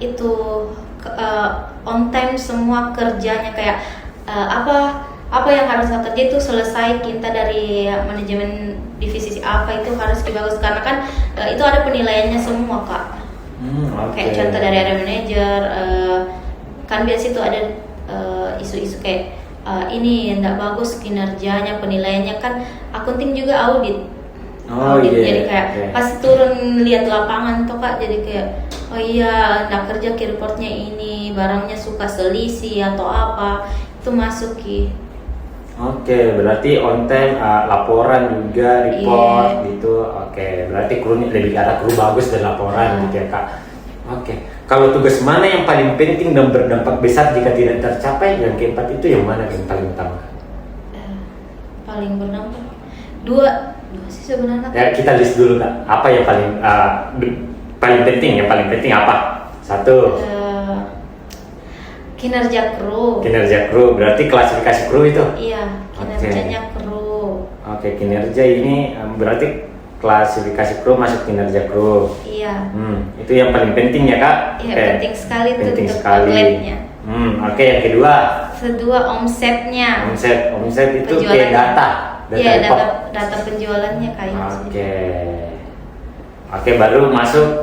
itu on time semua kerjanya kayak apa yang harus kita kerja itu selesai kita dari manajemen divisi apa itu harus bagus karena kan itu ada penilaiannya semua Kak. Kayak contoh dari area manager kan biasa itu ada isu-isu kayak ini tidak bagus kinerjanya, penilaiannya kan akunting juga audit. Jadi kayak pas turun lihat lapangan tuh Kak, jadi kayak oh iya nak kerja ke reportnya ini barangnya suka selisih atau apa itu masuk Ki. Oke, berarti on time laporan juga report gitu. Oke, berarti krunya lebih ke arah kru bagus dan laporan gitu ya Kak. Oke, kalau tugas mana yang paling penting dan berdampak besar jika tidak tercapai? Yang keempat itu yang mana yang paling utama? Paling berdampak dua sih sebenarnya. Ya kita list dulu Kak. Apa yang paling penting? Yang paling penting apa? Satu. Kinerja kru. Kinerja kru, berarti klasifikasi kru itu? Iya, kinerjanya kru. Oke, kinerja ini berarti klasifikasi kru masuk kinerja kru. Iya. Itu yang paling penting ya Kak? Iya, penting sekali itu penting untuk sekali. outletnya. Oke, yang kedua? Kedua omsetnya. Omset itu kayak data. Iya, data penjualannya kayak. Oke, baru masuk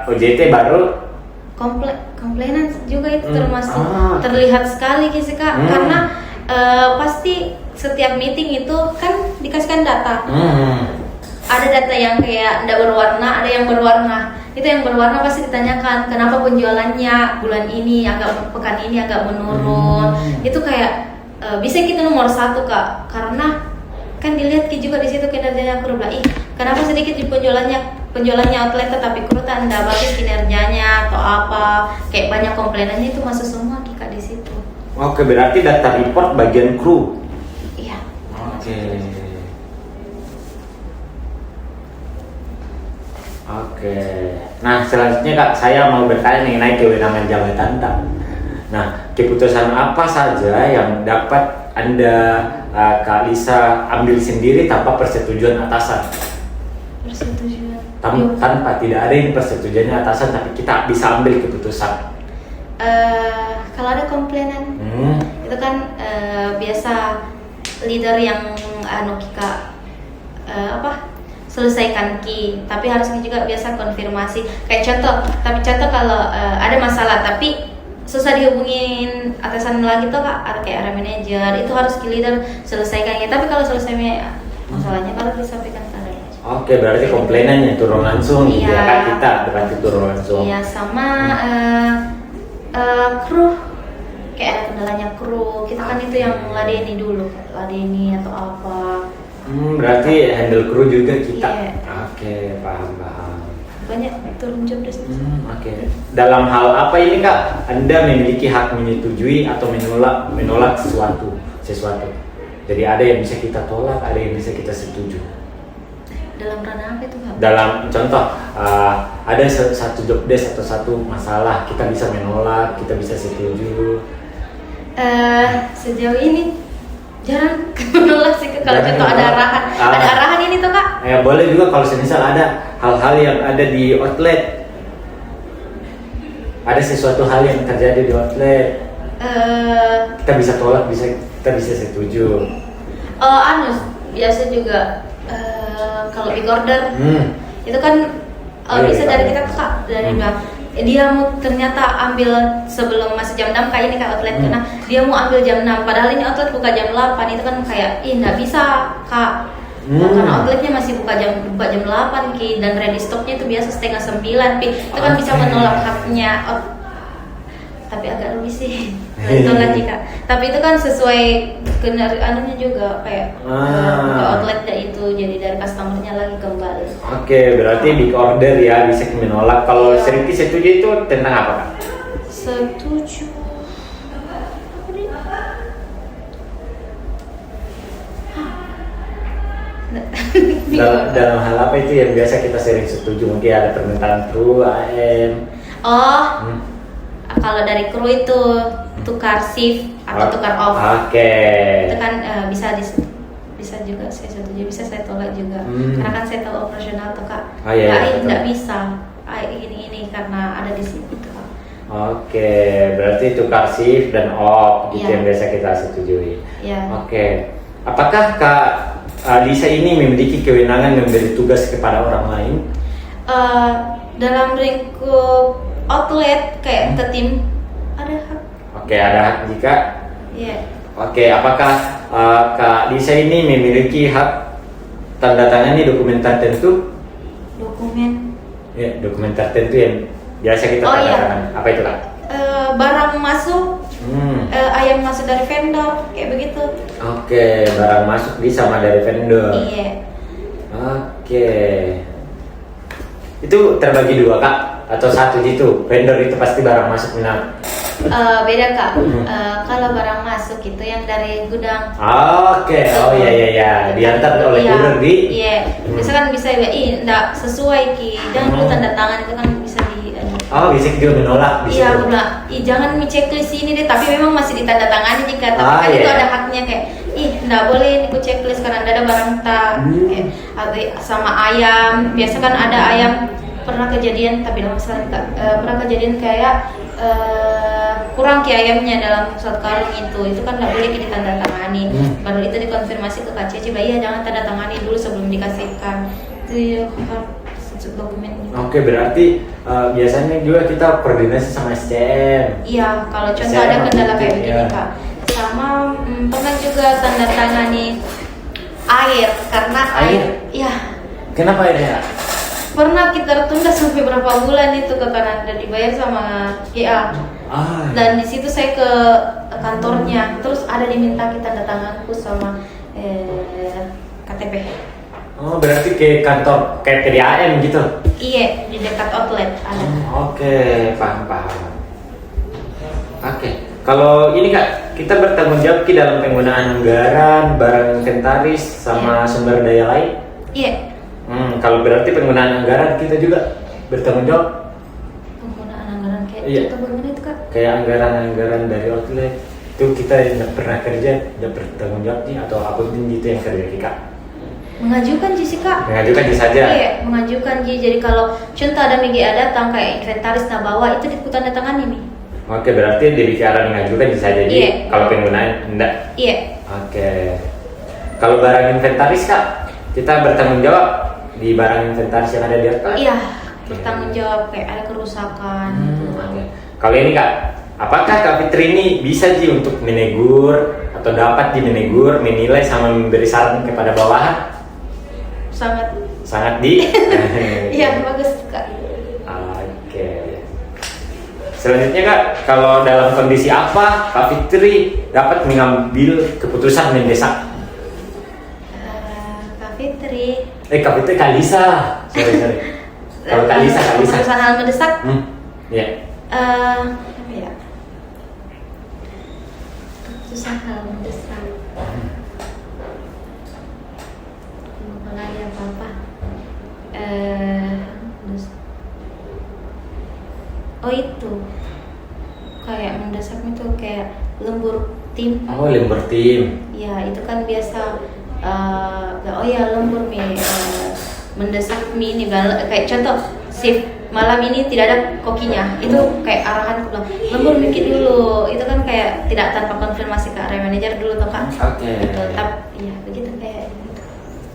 OJT baru. Komplainan juga itu termasuk terlihat sekali sih Kak, karena pasti setiap meeting itu kan dikasihkan data. Ada data yang kayak tidak berwarna, ada yang berwarna. Itu yang berwarna pasti ditanyakan kenapa penjualannya bulan ini pekan ini agak menurun. Itu kayak bisa kita nomor 1 Kak, karena kan dilihat juga di situ kinerjanya kru kenapa sedikit di penjualannya outlet tapi kru tidak bagus kinerjanya atau apa, kayak banyak komplainannya itu masuk semua Kak di situ. Oke, berarti data report bagian kru. Iya. Oke. Nah, selanjutnya Kak, saya mau bertanya mengenai kewenangan jabatan Kak. Nah, keputusan apa saja yang dapat Anda Kak Lisa ambil sendiri tanpa persetujuan atasan? Persetujuan. Tanpa tidak ada yang persetujuannya atasan, tapi kita bisa ambil keputusan. Kalau ada komplainan, itu kan biasa leader yang selesaikan tapi harus juga biasa konfirmasi. Kayak contoh kalau ada masalah tapi susah dihubungin atasan lagi tuh Kak, ada kayak area manager itu harus leader selesaikan tapi kalau selesai masalahnya kalau disampaikan ke area. Oke, berarti komplainannya turun langsung gitu ya Kak, kita berarti turun langsung. Iya, sama kru kayak ada kendalanya kru, kita kan itu yang ladeni dulu, ladeni atau apa. Berarti handle kru juga kita. Iya. Oke, paham. Banyak turun job desk. Oke. Dalam hal apa ini Kak, Anda memiliki hak menyetujui atau menolak sesuatu. Jadi ada yang bisa kita tolak, ada yang bisa kita setuju. Dalam ranah apa itu Kak? Dalam contoh, ada satu job desk atau satu masalah, kita bisa menolak, kita bisa setuju. Sejauh ini jarang menolak sih kalau Jarang contoh ada menolak. arahan, Ah. ada arahan ini tuh kak. Ya boleh juga kalau semisal ada hal-hal yang ada di outlet, ada sesuatu hal yang terjadi di outlet, kita bisa tolak, kita bisa setuju. Anu biasa juga kalau big order itu kan Iya, bisa big dari order. kita tuh kak, dari bilang dia mau ternyata ambil sebelum masih jam 6 kayak ini kak outlet nah dia mau ambil jam 6 padahal ini outlet buka jam 8 itu kan kayak nggak bisa kak. Karena outletnya masih buka jam 8 ki dan ready stocknya itu biasa setengah 9 pi itu kan bisa menolak haknya tapi agak rugi sih itu lagi kak. Tapi itu kan sesuai anunya juga kayak buka outletnya itu jadi dari customernya lagi kembali. Oke, berarti big order ya bisa menolak. Kalau Iya. Seriti setuju itu tentang apa kak? Setuju. Dalam hal apa itu yang biasa kita sering setuju? Mungkin ada permintaan kru, AM. Oh, kalau dari kru itu tukar shift atau tukar off. Oke. Itu kan bisa juga saya setuju, bisa saya tolak juga. Karena kan saya tahu operasional tuh kak. Oh, iya, betul. Nggak bisa. Ini karena ada di situ kak. Oke, berarti tukar shift dan off gitu Iya. yang biasa kita setujui. Ya. Oke. Apakah Kak Lisa ini memiliki kewenangan memberi tugas kepada orang lain? Dalam lingkup outlet kayak ke tim ada hak. Oke, ada hak jika. Iya. Oke, apakah Kak Lisa ini memiliki hak tanda tangani dokumen tertentu? Dokumen. Ya, dokumen tertentu yang biasa kita Oh, tanda iya. tangan. Apa itu Kak? Barang masuk, ayam masuk dari vendor kayak begitu. Oke, barang masuk di sama dari vendor. Iya. Oke. Itu terbagi dua Kak? Atau satu gitu? Vendor itu pasti barang masuk minat. Beda kak. Kalau barang masuk itu yang dari gudang. Oke, oh iya, diantar oleh Iya, gudang di. Iya. Misalkan bisa enggak sesuai ki, jangan dulu tanda tangan itu kan bisa di. Oh, bisa juga menolak di Iya, situ. aku bilang, jangan checklist ini deh, tapi memang masih ditandatangani jika, tapi kan iya. itu ada haknya kayak, enggak boleh nih ku checklist karena ada barang tak, sama ayam, biasa kan ada ayam pernah kejadian, tapi dalam pernah kejadian kayak kurang ki ayamnya dalam satu karung itu kan nggak boleh ditandatangani, baru itu dikonfirmasi ke Kak Ceci, iya jangan tanda tangani dulu sebelum dikasihkan, itu dokumen. Oke, berarti biasanya juga kita koordinasi sama SCM. Iya, kalau contoh SCM ada kendala kayak gitu, begini ya. kak, sama pernah juga tanda tangani air karena Air? iya Kenapa ya? pernah kita tunda sampai berapa bulan itu ke karena udah dibayar sama GA dan di situ saya ke kantornya terus ada diminta kita tanda tanganku sama KTP. Oh, berarti ke kantor kayak PDAM gitu. Iya, di dekat outlet ada. Oke, paham. Oke, kalau ini Kak, kita bertanggung jawab ki dalam penggunaan anggaran, barang inventaris sama sumber daya lain. Iya. Kalau berarti penggunaan anggaran kita juga bertanggung jawab. Penggunaan anggaran kayak Iya. contoh bagaimana itu kak? Kayak anggaran dari outlet itu kita yang pernah kerja, udah bertanggung jawab nih atau apapun gitu yang kerja kita. Mengajukan Jessica. Mengajukan saja. Iya, mengajukan Ji. Jadi kalau contoh ada media datang kayak inventaris nah bawa itu ditanda tangani nih. Oke, berarti dibicara mengajukan saja Ji. Iya. Kalau penggunaan enggak. Iya. Oke. Kalau barang inventaris Kak, kita bertanggung jawab di barang inventaris yang ada di outlet. Iya, bertanggung jawab kayak ada kerusakan gitu. Oke. Kalau ini Kak, apakah Kak Fitri ini bisa Ji untuk menegur atau dapat menegur, menilai sama memberi saran kepada bawahan? Sangat Di. iya, bagus Kak. Oke. Selanjutnya Kak, kalau dalam kondisi apa Kak Fitri dapat mengambil keputusan mendesak? Kak Fitri. Kak Fitri, Kak Lisa. Sorry. Kalau Kak Lisa. Keputusan hal mendesak. Iya. Apa ya? Keputusan hal mendesak. Lupa lagi apa-apa. Oh itu kayak mendesak itu kayak lembur tim. Oh, lembur tim. Ya itu kan biasa oh ya lembur nih mendesak nih ini kayak contoh shift malam ini tidak ada kokinya, itu kayak arahan aku bilang lembur bikin dulu, itu kan kayak tidak tanpa konfirmasi ke area manajer dulu toh kak. Oke. Tetap ya begitu kayak gitu.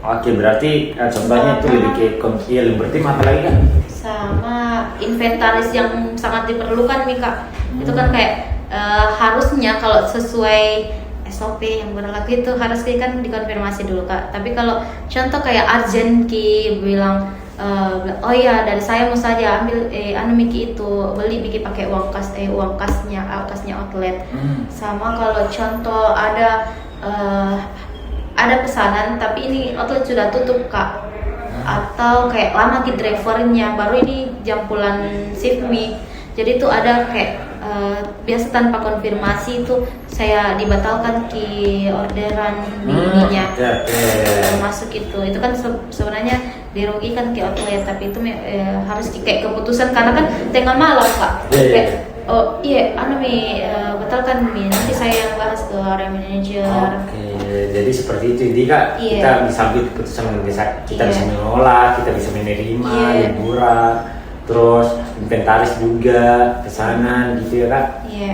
Oke, berarti contohnya itu lebih ke lembur tim apa lagi kan? Sama inventaris yang sangat diperlukan nih kak. Itu kan kayak harusnya kalau sesuai SOP yang berlaku itu harus kan dikonfirmasi dulu kak. Tapi kalau contoh kayak urgent ki bilang oh ya dari saya mau saja ambil anu Miki itu beli Miki pakai uang kasnya outlet. Sama kalau contoh ada pesanan tapi ini outlet sudah tutup kak, atau kayak lama ki drivernya baru ini jam pulang shift mi, jadi itu ada kayak biasa tanpa konfirmasi itu saya dibatalkan ki orderan mininya. Masuk itu kan sebenarnya dirugikan ki outlet, tapi itu harus kayak keputusan karena kan tengah malam kak. Kayak, oh iya batalkan mi, nanti saya yang bahas ke area manager. Oke, jadi seperti itu jadi kak. Kita bisa ambil keputusan, kita bisa mengolah, kita bisa menerima liburan, terus inventaris juga, pesanan gitu ya kak.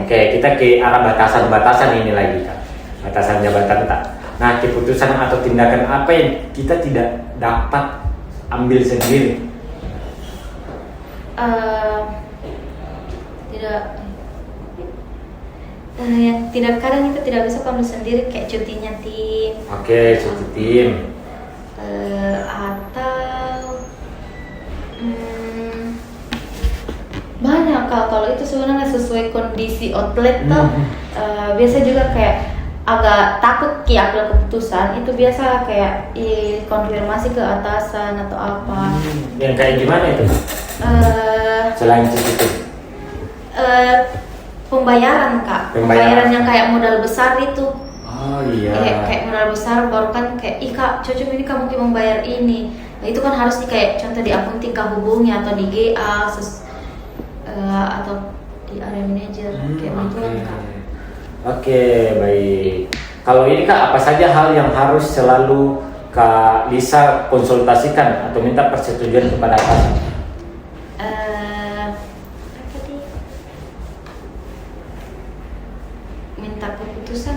Oke, kita ke arah batasan-batasan ini lagi kak, batasan jabatan tak. Nah, keputusan atau tindakan apa yang kita tidak dapat ambil sendiri? Yang tidak kadang kita tidak bisa ambil sendiri kayak cutinya tim. Oke, cuti tim. Atau banyak kalau itu sebenarnya sesuai kondisi outlet toh. Biasa juga kayak agak takut ambil keputusan itu biasa kayak konfirmasi ke atasan atau apa. Yang kayak gimana itu? Selain itu pembayaran kak, pembayaran yang kayak modal besar itu. Oh iya. Kayak modal besar baru kan kayak kak cocok ini kamu mungkin membayar ini. Nah, itu kan harus kayak contoh di akunting hubungi atau di GA atau di area manager kayak gitu kak. Oke, baik. Kalau ini kak, apa saja hal yang harus selalu Kak Lisa konsultasikan atau minta persetujuan kepada atasan? Minta keputusan?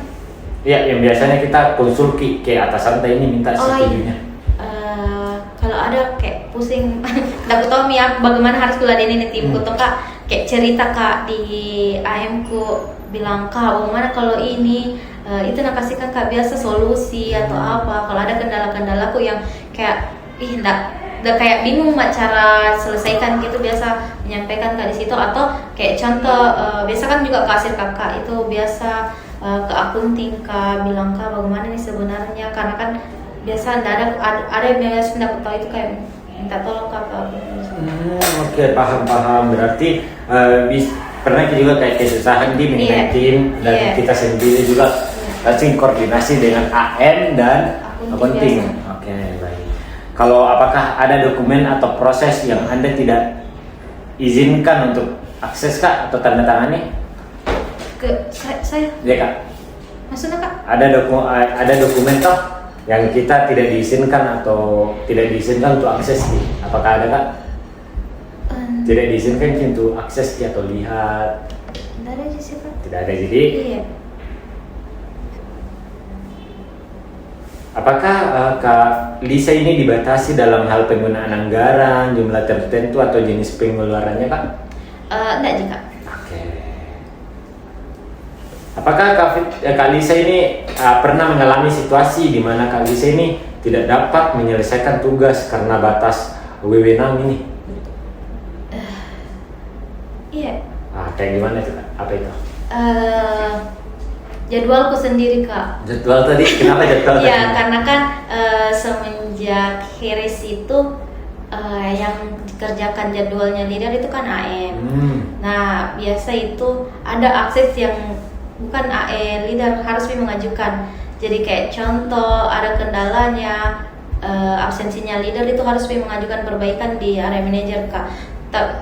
Iya, yang biasanya kita konsul ke atasan ini minta setujunya. Kalau ada kayak pusing, aku tahu ya bagaimana harus kuladenin timku tuh kak, kayak cerita kak di AM ku bilang kak bagaimana kalau ini itu nak kasihkan kak biasa solusi atau apa kalau ada kendala-kendalaku yang kayak udah kayak bingung mak cara selesaikan gitu, biasa menyampaikan kak di situ. Atau kayak contoh biasa kan juga kasir kakak itu biasa ke akunting kak bilang kak bagaimana nih sebenarnya, karena kan biasa ada yang biasa tidak tahu itu kayak minta tolong kakak. Oke, paham. Berarti pernah juga kayak kesusahan di tim dan kita sendiri juga pasti koordinasi dengan AM dan akunting. Oke, baik. Kalau apakah ada dokumen atau proses yang Anda tidak izinkan untuk akses kak atau tanda tangani? Ke saya? Ya kak. Maksudnya kak? Ada dokumen toh yang kita tidak diizinkan atau tidak diizinkan untuk akses nih. Apakah ada kak? Tidak diizinkan untuk akses atau lihat? Tidak ada sih kak. Tidak ada jadi? Iya. Apakah Kak Lisa ini dibatasi dalam hal penggunaan anggaran, jumlah tertentu atau jenis pengeluarannya kak? Enggak sih kak. Oke. Apakah Kak Lisa ini pernah mengalami situasi di mana Kak Lisa ini tidak dapat menyelesaikan tugas karena batas wewenang ini? Iya. Kayak gimana itu kak? Apa itu? Jadwalku sendiri kak. Jadwal tadi? Kenapa jadwal tadi? Ya karena kan semenjak Heres itu yang dikerjakan jadwalnya leader itu kan AM. Nah biasa itu ada akses yang bukan leader harus mengajukan. Jadi kayak contoh ada kendalanya absensinya leader itu harus mengajukan perbaikan di area manager kak.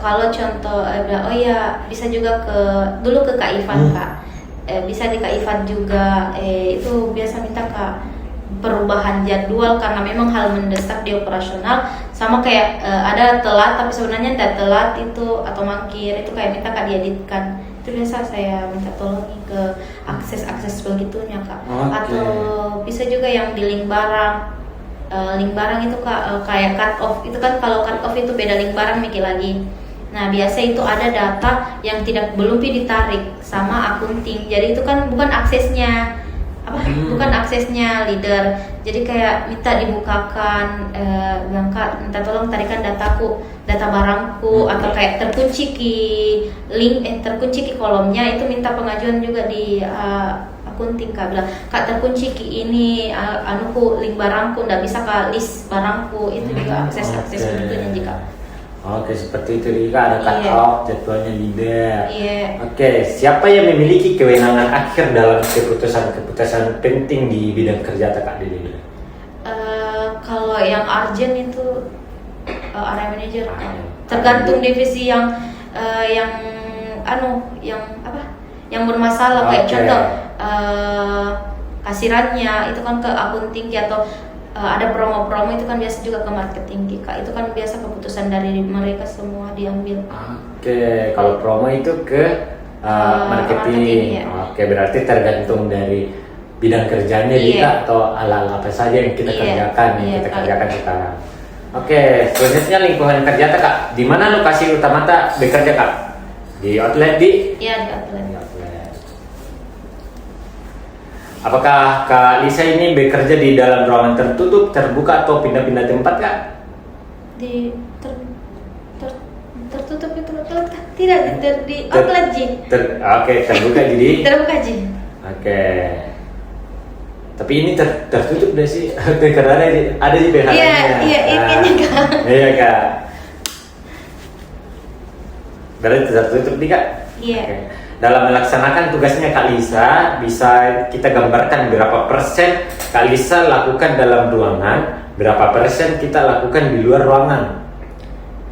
Kalau contoh oh ya bisa juga dulu ke Kak Ivan kak. bisa di Kak Ivan juga itu biasa minta Kak perubahan jadwal karena memang hal mendesak di operasional, sama kayak ada telat tapi sebenarnya tidak telat itu atau mangkir itu kayak minta Kak dieditkan, itu biasa saya minta tolongi ke akses begitunya Kak. Atau bisa juga yang di link barang itu Kak, kayak cut off itu kan, kalau cut off itu beda link barang mikir lagi. Nah biasa itu ada data yang belum ditarik sama akunting, jadi itu kan bukan aksesnya bukan aksesnya leader, jadi kayak minta dibukakan, bilang Kak minta tolong tarikan data barangku, atau kayak terkunci kolomnya, itu minta pengajuan juga di akunting Kak, bilang Kak terkunci ini link barangku, nggak bisa Kak list barangku, itu juga akses bentuknya jika. Oke, seperti itu juga ada cut off jadwalnya leader. Iya. Oke, siapa yang memiliki kewenangan akhir dalam keputusan penting di bidang kerja Kak di leader? Kalau yang urgent itu area manager. Tergantung divisi yang bermasalah, kayak contoh kasirannya itu kan ke akunting atau ada promo-promo itu kan biasa juga ke marketing Kak, itu kan biasa keputusan dari mereka semua diambil. Oke, kalau promo itu ke marketing. Oke, berarti tergantung dari bidang kerjanya juga atau hal-hal apa saja yang kita kerjakan sekarang. Oke, selanjutnya lingkungan kerja Kak, di mana lokasi utama bekerja Kak? Di outlet Iya, di outlet. Apakah Kak Lisa ini bekerja di dalam ruangan tertutup, terbuka, atau pindah-pindah tempat Kak? Tertutup itu outlet Kak? Tidak, di outlet Ji. Oke, terbuka jadi? Terbuka Ji. Oke. Tapi ini tertutup deh sih, karena ada di penghalangnya. Iya, ini Kak. Iya Kak. Berarti tertutup nih Kak? Iya. Okay. Dalam melaksanakan tugasnya Kak Lisa, bisa kita gambarkan berapa persen Kak Lisa lakukan dalam ruangan, berapa persen kita lakukan di luar ruangan?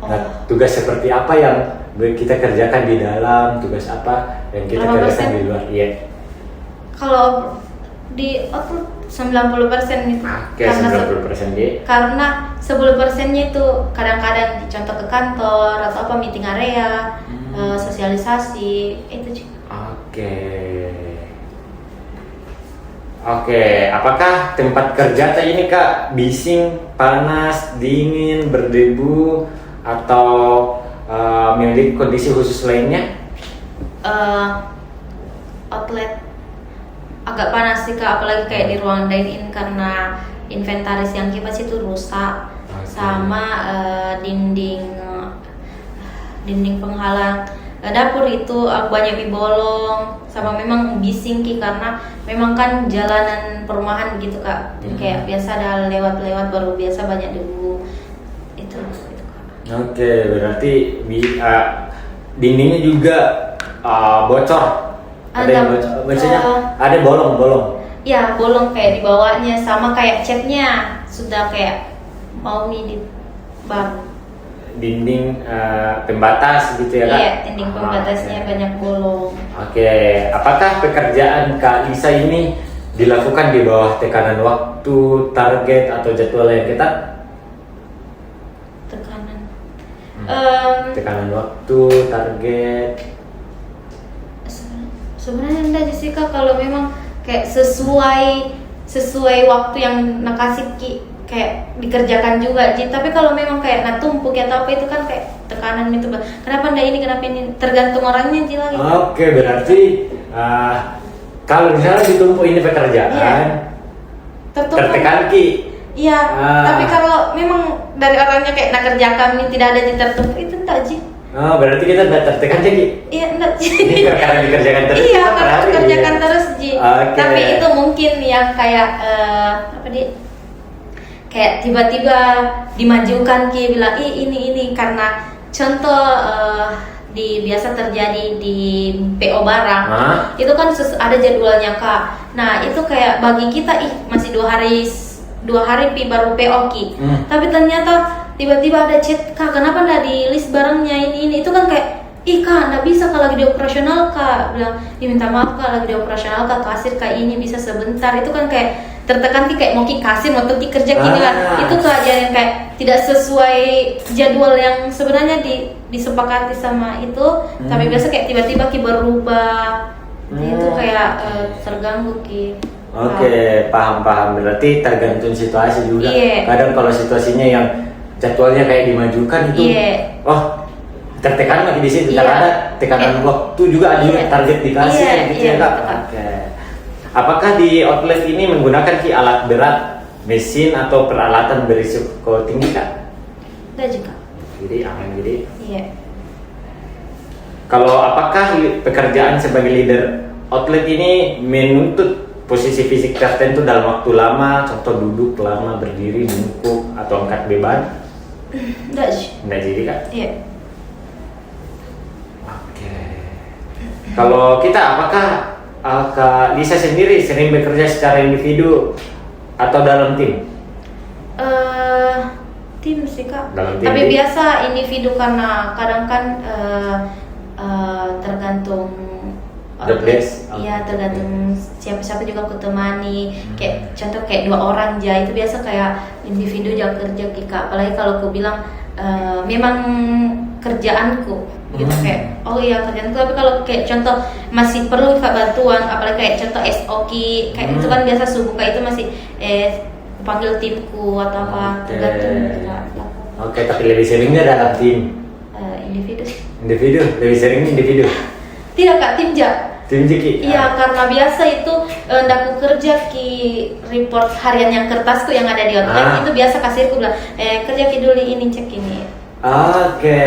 Nah, tugas seperti apa yang kita kerjakan di dalam, tugas apa yang kita kerjakan di luar? Iya. Kalau di output 90% gitu. Oke, 90% dia. Karena 10%-nya itu kadang-kadang contoh ke kantor atau apa meeting area, sosialisasi itu juga. Oke, apakah tempat kerja ini Kak bising, panas, dingin, berdebu, atau memiliki kondisi khusus lainnya? Outlet agak panas sih Kak, apalagi kayak di ruang dine-in karena inventaris yang kipas itu rusak, sama dinding penghalang dapur itu banyak bolong, sama memang bising Ki, karena memang kan jalanan perumahan gitu Kak, jadi kayak biasa ada lewat-lewat baru biasa banyak debu itu Kak. Oke, berarti dindingnya juga bocor. Ada yang bocor, ada bolong-bolong. Ya, bolong kayak di bawahnya, sama kayak catnya sudah kayak mau di bang. Dinding pembatas gitu ya Kak? Iya, dinding pembatasnya banyak bolong. Oke, apakah pekerjaan Kak Lisa ini dilakukan di bawah tekanan waktu, target, atau jadwal yang ketat? Tekanan waktu, target. Sebenarnya enggak sih Kak, kalau memang kayak sesuai waktu yang nakasih Ki, kayak dikerjakan juga Ji. Tapi kalau memang kayak tumpuk atau apa itu kan kayak tekanan itu, kenapa enggak ini, kenapa ini, tergantung orangnya Ji lagi. Oke, berarti kalau misalnya ditumpuk ini pekerjaan, tertekan Ki. Iya, tapi kalau memang dari orangnya kayak kerjakan ini tidak ada Ji tertumpuk, itu enggak Ji. Oh, berarti kita enggak tertekan Ji? Iya, enggak Ji. Ini karena dikerjakan terus. Iya, karena dikerjakan terus Ji. Tapi itu mungkin yang kayak kayak tiba-tiba dimajukan Ki, bilang ini karena contoh biasa terjadi di PO barang. Itu kan ada jadwalnya Kak. Nah, itu kayak bagi kita masih 2 hari baru PO Ki. Tapi ternyata tiba-tiba ada chat Kak, kenapa nggak di list barangnya ini itu kan kayak ih kak, nggak bisa kalau lagi di operasional kak, bilang, minta maaf kak lagi di operasional kak, kasir kak ini bisa sebentar, itu kan kayak tertekan kayak mau kasir mau pergi kerja gini kan, itu kejadian kayak tidak sesuai jadwal yang sebenarnya disepakati sama itu, tapi biasa kayak tiba-tiba berubah, itu kayak terganggu ki. Oke, paham. Berarti tergantung situasi juga. Iya. Kadang kalau situasinya yang jadwalnya kayak dimajukan itu, oh tertekan lagi di situ, karena ada tekanan waktu juga, ada target dikasih gitu ya kak. Oke. Apakah di outlet ini menggunakan alat berat, mesin atau peralatan berisiko tinggi kak? Tidak juga. Jadi aman jadi. Iya. Kalau apakah pekerjaan sebagai leader outlet ini menuntut posisi fisik tertentu dalam waktu lama, contoh duduk lama, berdiri, bungkuk, atau angkat beban? Tidak jadi kak? Iya. Kalau kita, apakah Kak Lisa sendiri sering bekerja secara individu atau dalam tim? Tim sih kak. Dalam tim. Tapi biasa individu karena kadang kan tergantung outlet. Iya, tergantung siapa juga aku temani. Kayak contoh kayak 2 orang aja itu biasa kayak individu aja kerja kak. Apalagi kalau aku bilang memang kerjaanku gitu, kayak oh iya kerjaanku, tapi kalau kayak contoh masih perlu kak bantuan, apalagi kayak contoh SOK kayak itu kan biasa subuh kak itu masih panggil timku atau apa, tergantung kak. Oke, tapi lebih seringnya dalam tim? Individu, lebih sering individu? Tidak kak, tim ja. Tim Jiki? Iya, karena biasa itu aku kerja ki report harian yang kertasku yang ada di outlet itu biasa kasirku bilang kerja ki dulu ini, cek ini. Oke,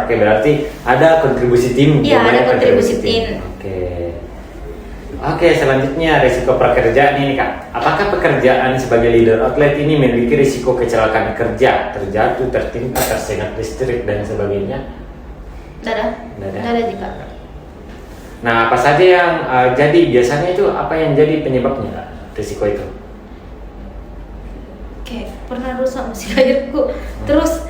berarti ada kontribusi tim. Iya, ada kontribusi tim. Oke, selanjutnya risiko pekerjaan ini kak. Apakah pekerjaan sebagai leader outlet ini memiliki risiko kecelakaan kerja, terjatuh, tertimpa, tersengat listrik dan sebagainya? Tidak ada juga. Nah, apa saja yang jadi biasanya itu, apa yang jadi penyebabnya kak, risiko itu? Kayak pernah rusak mesin airku, terus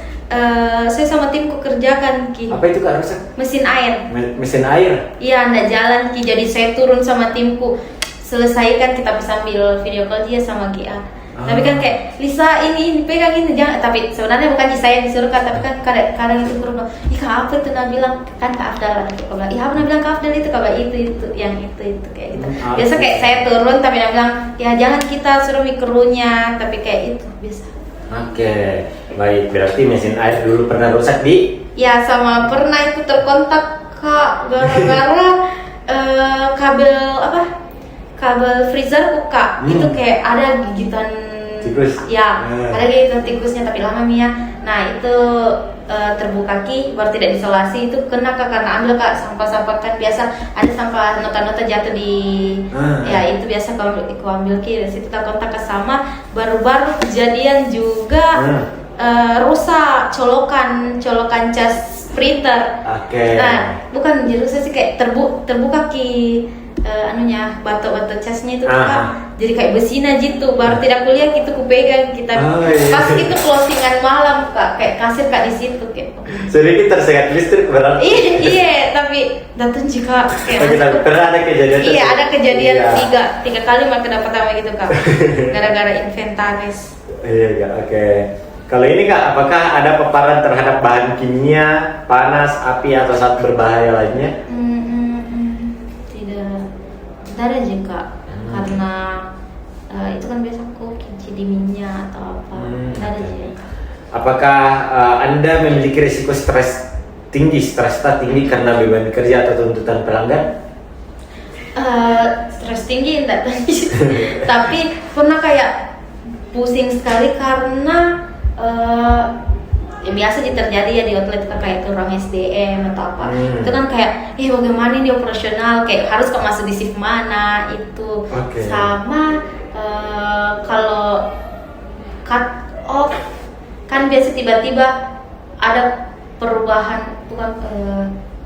saya sama timku kerjakan ki. Apa itu kak rusak? Mesin air. Mesin air? Iya, nggak jalan ki. Jadi saya turun sama timku, selesaikan, kita bisa ambil video call dia sama GA. Tapi kan kayak Lisa ini pegang ini jangan. Tapi sebenarnya bukan saya yang disuruh kan, tapi kan kadang itu kurang. Ih kak apa itu nak bilang kan kak Afdal itu kak bilang. Iya apa nak bilang kak Afdal itu kak itu yang itu kayak gitu. Biasa kayak saya turun tapi dia bilang ya jangan kita suruh mikronya, tapi kayak itu biasa. Oke, baik. Berarti mesin air dulu pernah rusak di? Ya sama pernah itu terkontak kak gara-gara kabel freezer kak itu kayak ada gigitan tikus. Ya, ada gigitan tikusnya tapi lama Mia. Nah itu terbuka ki, baru tidak diisolasi itu kena kak karena ambil kak sampah-sampah kan biasa ada sampah nota-nota jatuh di ya itu biasa kalau aku ambil ki dari situ terkontak ke sama baru-baru kejadian juga rusak colokan cas printer. Nah bukan rusak sih kayak terbuka ki batu-batu casnya itu kan jadi kayak besina gitu, baru tidak kuliah gitu kupegang kita pas itu closingan malam kak, kayak kasir kak di situ kayak sedikit tersengat listrik berarti. Iya tapi datang jika pernah ada kejadian ada kejadian tiga kali makin dapat sama gitu kak gara-gara inventaris. Iya oke. Kalau ini kak, apakah ada paparan terhadap bahan kimia, panas, api atau zat berbahaya lainnya? Tidak ada juga karena itu kan biasa aku kimchi di minyak atau apa. Tidak ada juga. Apakah Anda memiliki risiko stres tinggi karena beban kerja atau tuntutan pelanggan? Stres tinggi enggak tadi, tapi pernah kayak pusing sekali karena ya biasa terjadi ya di outlet kayak kurang SDM atau apa. Itu kan kayak bagaimana ini operasional, kayak harus kok masuk di shift mana itu. Sama kalau cut off kan biasa tiba-tiba ada perubahan, bukan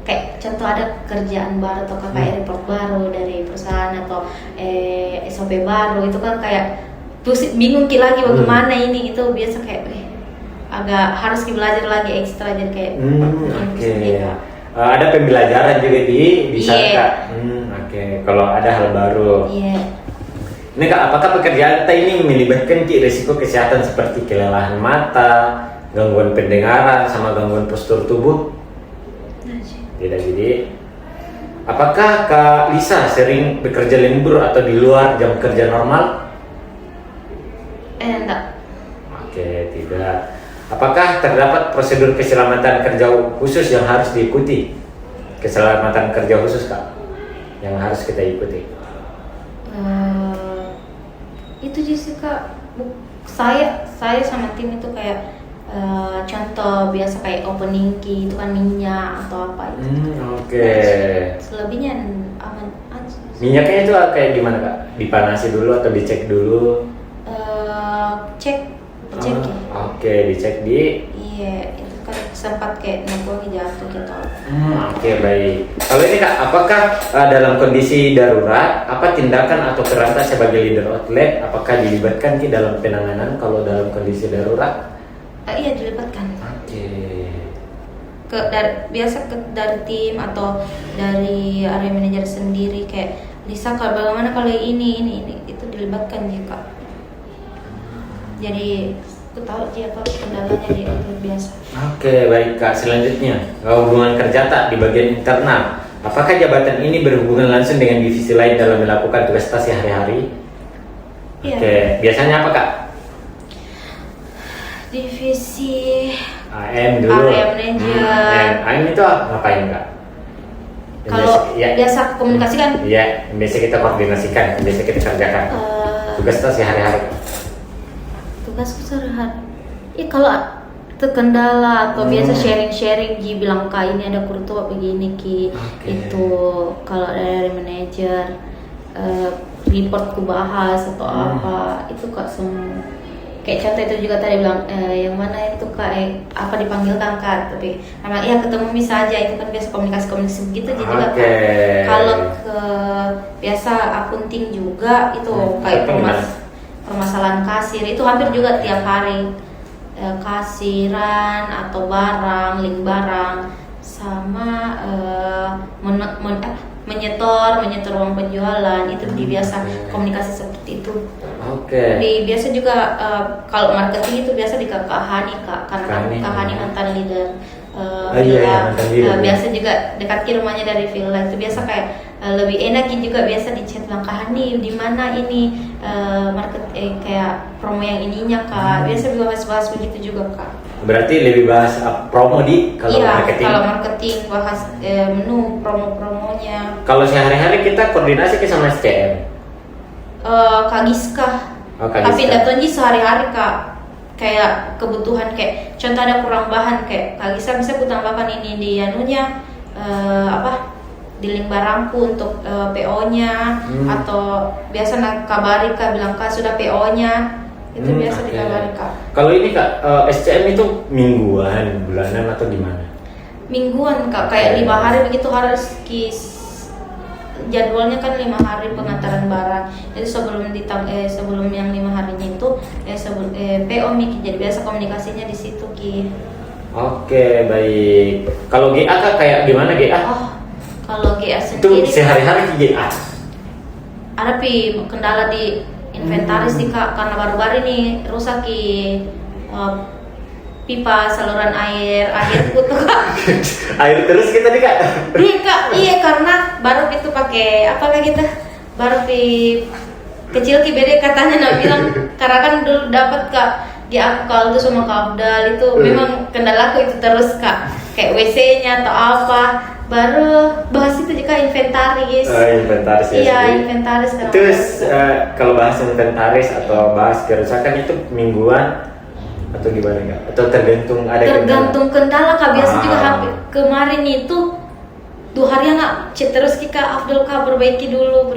kayak contoh ada kerjaan baru atau kayak report baru dari perusahaan atau SOP baru, itu kan kayak bingung lagi bagaimana ini, itu biasa kayak agak harus belajar lagi ekstra, jadi kayak ada pembelajaran juga di sana Iya. Kak. Oke. Kalau ada hal baru. Iya. Ini Kak, apakah pekerjaan kita ini melibatkan risiko kesehatan seperti kelelahan mata, gangguan pendengaran, sama gangguan postur tubuh? Tidak. Jadi, apakah Kak Lisa sering bekerja lembur atau di luar jam kerja normal? Enggak. Oke, tidak. Apakah terdapat prosedur keselamatan kerja khusus yang harus diikuti? Keselamatan kerja khusus Kak, yang harus kita ikuti? Itu Jessica, saya sama tim itu kayak contoh biasa kayak opening key itu kan minyak atau apa itu. Oke. Selebihnya aman aja. Minyaknya itu kayak gimana Kak? Dipanasi dulu atau dicek dulu? Cek ya. Oke, dicek di. Iya, itu kan sempat kayak nempel jatuh gitu. Oke, baik. Kalau ini Kak, apakah dalam kondisi darurat, apa tindakan atau peran Kak sebagai leader outlet, apakah dilibatkan Ki dalam penanganan kalau dalam kondisi darurat? Iya, dilibatkan. Oke. Dari tim atau dari area manajer sendiri kayak Lisa kalau bagaimana kalau ini itu dilibatkan juga. Jadi aku tahu dia apa kendalanya di outlet biasa. Oke, baik Kak. Selanjutnya, hubungan kerja tak di bagian internal. Apakah jabatan ini berhubungan langsung dengan divisi lain dalam melakukan tugas tas sehari-hari? Iya. Oke, biasanya apa Kak? Divisi AM dulu. area manajer. AM itu ngapain Kak? Yang Kalau ya. biasa komunikasi kan Iya, yang biasa kita koordinasikan, yang biasa kita kerjakan. Tugas tas sehari-hari. tugasku sehari-hari. Kalau terkendala atau biasa sharing Ji bilang Kak ini ada kurtua begini Ki. Oke. Itu kalau dari manajer report ku bahas atau apa itu Kak semua. Kayak contoh itu juga tadi bilang yang mana itu Kak apa dipanggilkan Kak, tapi memang iya ketemu saja itu kan biasa komunikasi begitu jadi juga Kak. Kalau ke biasa akunting juga itu kayak permasalahan kasir itu hampir juga tiap hari, kasiran atau barang, link barang sama menyetor uang penjualan itu biasa komunikasi seperti itu. Oke. Biasa juga kalau marketing itu biasa di Kak Hani Kak, karena Kak Hani mantan leader. Mantan leader. Biasa juga dekat ke rumahnya dari villa itu biasa kayak lebih enak juga biasa di chat bilang Kak Hani di mana ini market kayak promo yang ininya Kak. Biasa juga bahas begitu juga Kak. Berarti lebih bahas promo di kalau marketing. Kalau marketing bahas menu promonya. Kalau sehari-hari kita koordinasi ke sama SCM. Kak Giska. Tapi datangnya sehari-hari Kak. Kayak kebutuhan kayak contoh ada kurang bahan kayak Kak Giska bisa ku tambahkan ini di anunya di link barangku untuk PO-nya atau biasa kabari Kak bilang Kak sudah PO-nya. Itu biasa dikabari Kak. Kalau ini Kak, SCM itu mingguan, bulanan atau gimana? Mingguan Kak, kayak 5 hari begitu harus jadwalnya kan 5 hari pengantaran barang. Jadi sebelum yang 5 harinya itu PO Miki. Jadi biasa komunikasinya di situ Ki. Oke, baik. Kalau GA Kak kayak gimana GA? Kalau GA sendiri itu sehari-hari GA. Ada kendala di inventaris sih Kak, karena baru-baru ini rusak pipa saluran airku tuh Kak. Air terus kita nih Kak. Iya Kak, iya karena baru itu pakai apa lagi kita baru kecil beda katanya nak bilang karena kan dulu dapat Kak di aku tuh sama Kak Abdal itu memang kendalaku itu terus Kak kayak WC-nya atau apa. Baru bahas itu juga inventaris. Inventaris ya. Iya, inventaris. Terus kalau bahas inventaris atau bahas kerusakan itu mingguan atau gimana Kak? Atau tergantung kendala Kak. Biasa juga hampir kemarin itu 2 hari nggak chat terus Kak Abdul Kak perbaiki dulu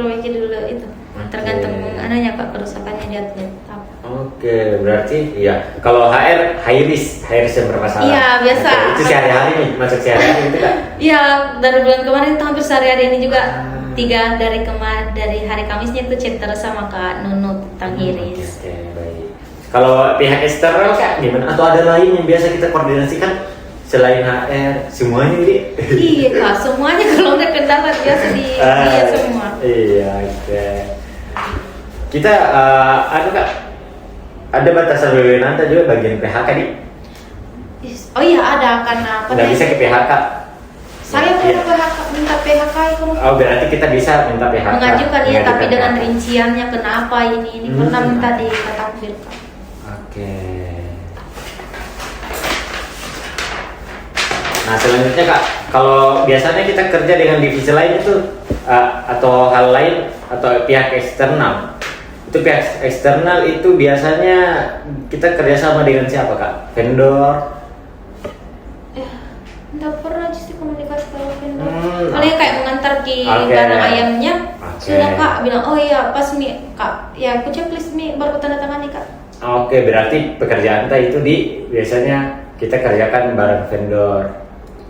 itu. Tergantung ananya Kak kerusakannya dia tetap. Oke, berarti ya kalau HR high risk yang bermasalah. Iya, biasa. Itu sehari-hari nih, masuk sehari-hari gitu Kak. Iya, dari bulan kemarin itu hampir sehari-hari ini juga 3 dari hari Kamisnya itu chat terus sama Kak Nunu tentang iris. Oke, baik. Kalau pihak eksternal Kak gimana? Atau ada lain yang biasa kita koordinasikan selain HR semuanya ini. Iya kak, semuanya kalau ada kendala biasa di dia semua. Iya, oke. Kita kak, ada batasan wewenang juga bagian PHK nih. Oh iya ada, karena Nggak bisa ke PHK. saya pernah PHK, minta PHK itu. Oh berarti kita bisa minta PHK. Mengajukan ya, tapi dengan PHK. rinciannya kenapa ini pernah minta di Katakbir kak. Oke. Nah selanjutnya kak, kalau biasanya kita kerja dengan divisi lain itu atau hal lain atau pihak eksternal, itu pihak eksternal itu biasanya kita kerjasama dengan siapa kak? Vendor? Nggak pernah sih komunikasi kalau vendor. Paling kayak mengantar di barang ayamnya. Sudah kak bilang, oh iya pas nih kak, ya aku checklist nih baru tanda tangan nih kak. Oke, berarti pekerjaan itu biasanya kita kerjakan bareng vendor.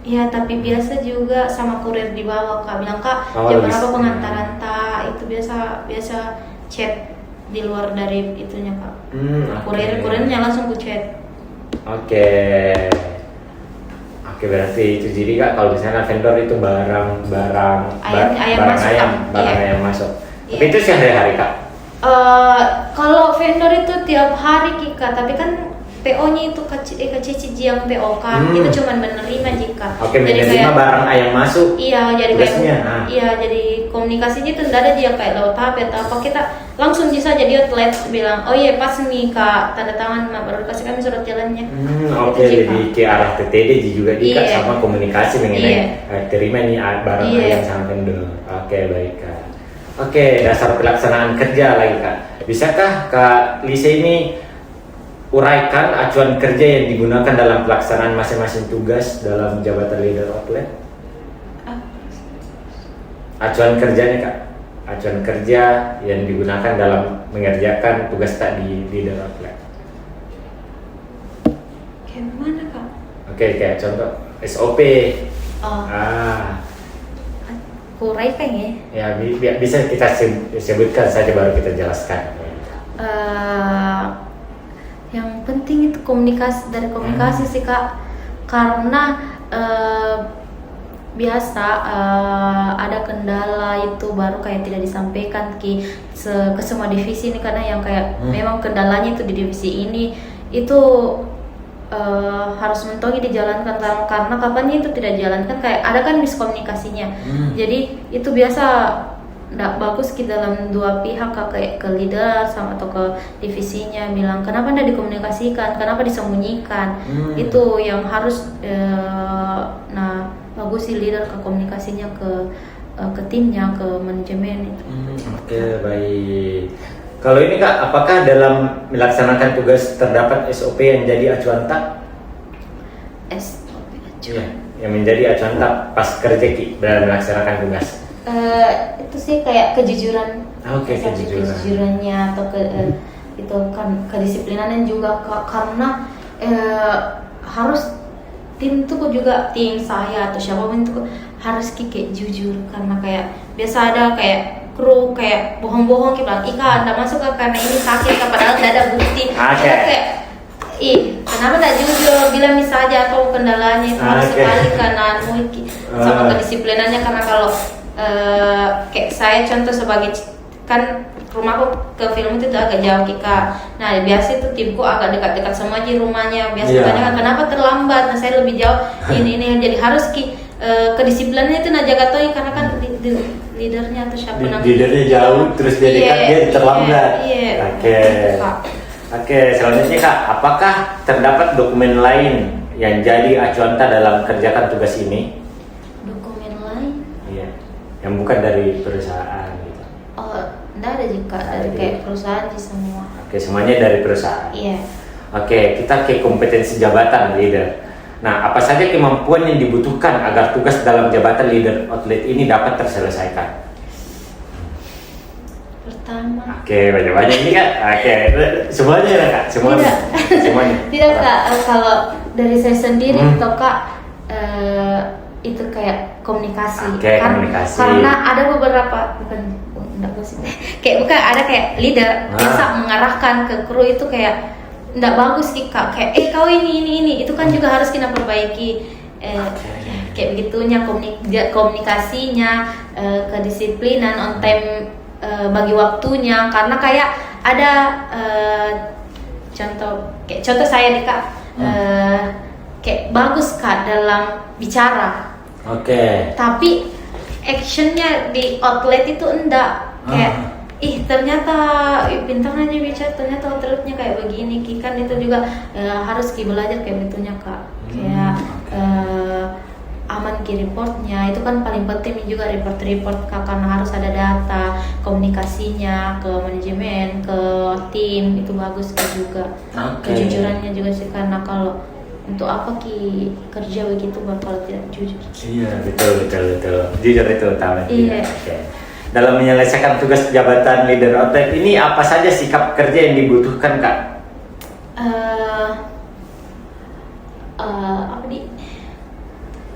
Iya, tapi biasa juga sama kurir di bawah kak bilang kak, jam berapa pengantaran tak, itu biasa chat di luar dari itunya kak. Kurirnya langsung ku chat. Oke, berarti itu jadi kak kalau misalnya vendor itu barang ayam masuk. Iya. Tapi itu sehari-hari kak. Kalau vendor itu tiap hari kak, tapi kan PO-nya itu KCC yang PO kan, itu cuma menerima jika. Oke, menerima barang ayam masuk. Iya, jadi kayak jadi komunikasinya itu tidak ada dia kayak lewat HP atau apa, kita langsung bisa jadi outlet bilang, oh iya pas nih kak tanda tangan baru kasih kami surat jalannya. Oke, jadi ke arah TTD juga Dika sama komunikasi mengenai terima nih barang ayam sama vendor. Oke, baik kak. Oke, dasar pelaksanaan kerja lagi kak. Bisakah kak Lisa ini uraikan acuan kerja yang digunakan dalam pelaksanaan masing-masing tugas dalam jabatan leader outlet? Acuan kerjanya kak, acuan kerja yang digunakan dalam mengerjakan tugas tak di leader outlet. Kayak mana kak? Oke, kayak contoh SOP. Uraikan ya? Ya bisa kita sebutkan saja baru kita jelaskan. Yang penting itu komunikasi sih kak, karena biasa ada kendala itu baru kayak tidak disampaikan ke semua divisi ini, karena yang kayak memang kendalanya itu di divisi ini itu harus mentongi dijalankan, karena kapannya itu tidak dijalankan kayak ada kan miskomunikasinya. Jadi itu biasa nggak bagus kita dalam dua pihak kayak ke leader sama atau ke divisinya bilang kenapa nggak dikomunikasikan, kenapa disembunyikan. Itu yang harus bagus sih leader ke komunikasinya ke timnya, ke manajemen itu. Oke, baik. Kalau ini kak, apakah dalam melaksanakan tugas terdapat SOP yang jadi acuan tak? SOP acuan. Ya, yang menjadi acuan tak pas kerja dalam melaksanakan tugas. Itu sih kayak kejujuran. Kejujurannya atau itu kan kedisiplinannya juga karena harus tim tuh juga tim saya atau siapapun itu harus kayak jujur, karena kayak biasa ada kayak kru kayak bohong-bohong kita bilang Ika anda masuk karena ini sakit padahal tidak ada bukti. Kayak kenapa tidak jujur bilang saja atau kendalanya itu harus sekali karena sama kedisiplinannya, karena kalau kayak saya contoh sebagai kan rumahku ke film itu agak jauh Kika. Nah biasa itu timku agak dekat-dekat semua aja rumahnya. Biasa tanyakan kenapa terlambat. Nah saya lebih jauh ini jadi harus kedisiplinannya itu jaga toy, karena kan leadernya atau siapa namanya. Leadernya jauh terus dia dekat dia terlambat. Oke, selanjutnya kak, apakah terdapat dokumen lain yang jadi acuan tak dalam kerjakan tugas ini? Dokumen lain? Iya, yang bukan dari perusahaan. Enggak ada juga dari kayak perusahaan sih semua. Oke, semuanya dari perusahaan. Iya. Oke, kita ke kompetensi jabatan leader. Nah, apa saja kemampuan yang dibutuhkan agar tugas dalam jabatan leader outlet ini dapat terselesaikan? Pertama. Oke, banyak-banyak ini kak. Semuanya ya kak, semuanya. Tidak kak, kalau dari saya sendiri itu kak. Itu kayak komunikasi. Komunikasi. Karena ada beberapa kayak ada kayak leader bisa mengarahkan ke kru itu kayak nggak bagus sih kak, kayak kau ini itu kan juga harus kita perbaiki. kayak begitunya komunikasinya, kedisiplinan, on time, bagi waktunya. Karena kayak ada contoh saya nih Kak, kayak bagus Kak dalam bicara. Tapi actionnya di outlet itu enggak, kayak ternyata pintar aja bicara, ternyata outletnya kayak begini. Kan itu juga harus belajar kayak begitunya Kak. Kayak aman reportnya itu kan paling penting juga, report Kak, karena harus ada data, komunikasinya ke manajemen, ke tim itu bagus Kak juga. Kejujurannya juga sih, karena kalau untuk apa kerja begitu kalau tidak jujur. Iya, betul. Jujur itu utama. Iya. Dalam menyelesaikan tugas jabatan leader outlet ini, apa saja sikap kerja yang dibutuhkan Kak?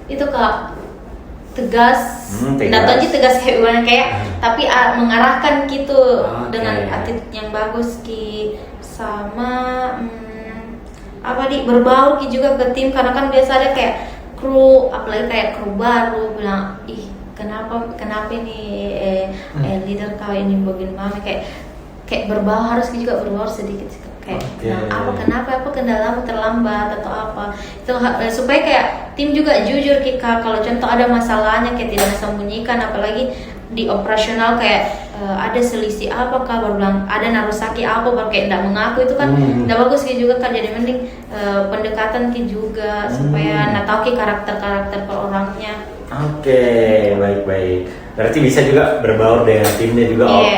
Itu Kak, tegas. Tegas kayak kayak tapi mengarahkan gitu, dengan attitude yang bagus sama berbaur juga ke tim. Karena kan biasa ada kayak kru, apalagi kayak kru baru bilang kenapa ini leader kau ini bagaimana, kayak berbaur, harus juga berbaur sedikit kayak kenapa kendalamu terlambat atau apa itu, supaya kayak tim juga jujur Kak. Kalau contoh ada masalahnya kayak tidak disembunyikan, apalagi di operasional kayak ada selisih apa Kak, baru bilang ada narusaki apa, baru kayak tidak mengaku, itu kan tidak bagus juga Kak. Jadi mending pendekatan juga supaya tahu karakter per orangnya. Baik. Berarti bisa juga berbaur dengan timnya juga.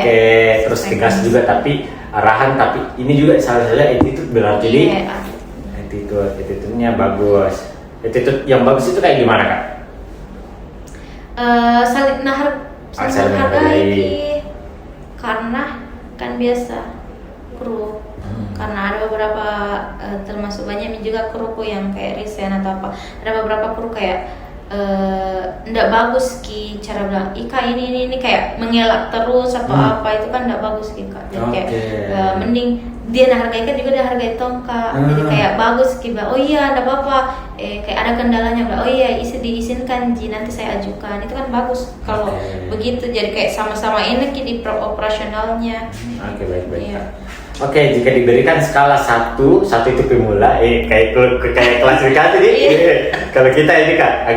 Terus tegas juga, tapi arahan, tapi ini juga salah satu attitude berarti. Attitude-nya bagus. Attitude yang bagus itu kayak gimana Kak? Saling menghargai. Karena kan biasa kru, karena ada beberapa termasuk banyak juga kruku yang kayak resign atau apa. Ada beberapa kru kayak ndak bagus cara bilang Ika ini kayak mengelak terus atau apa, itu kan ndak bagus Kak. Jadi kayak mending dia hargai kan juga dia hargai Kak. Jadi kayak bagus bilang ndak apa-apa, kayak ada kendalanya bilang diizinkan nanti saya ajukan, itu kan bagus kalau begitu. Jadi kayak sama-sama enak di operasionalnya. Baik. Jika diberikan skala 1 itu pemula, kayak klasifikasi nih. Kalau kita ini Kak,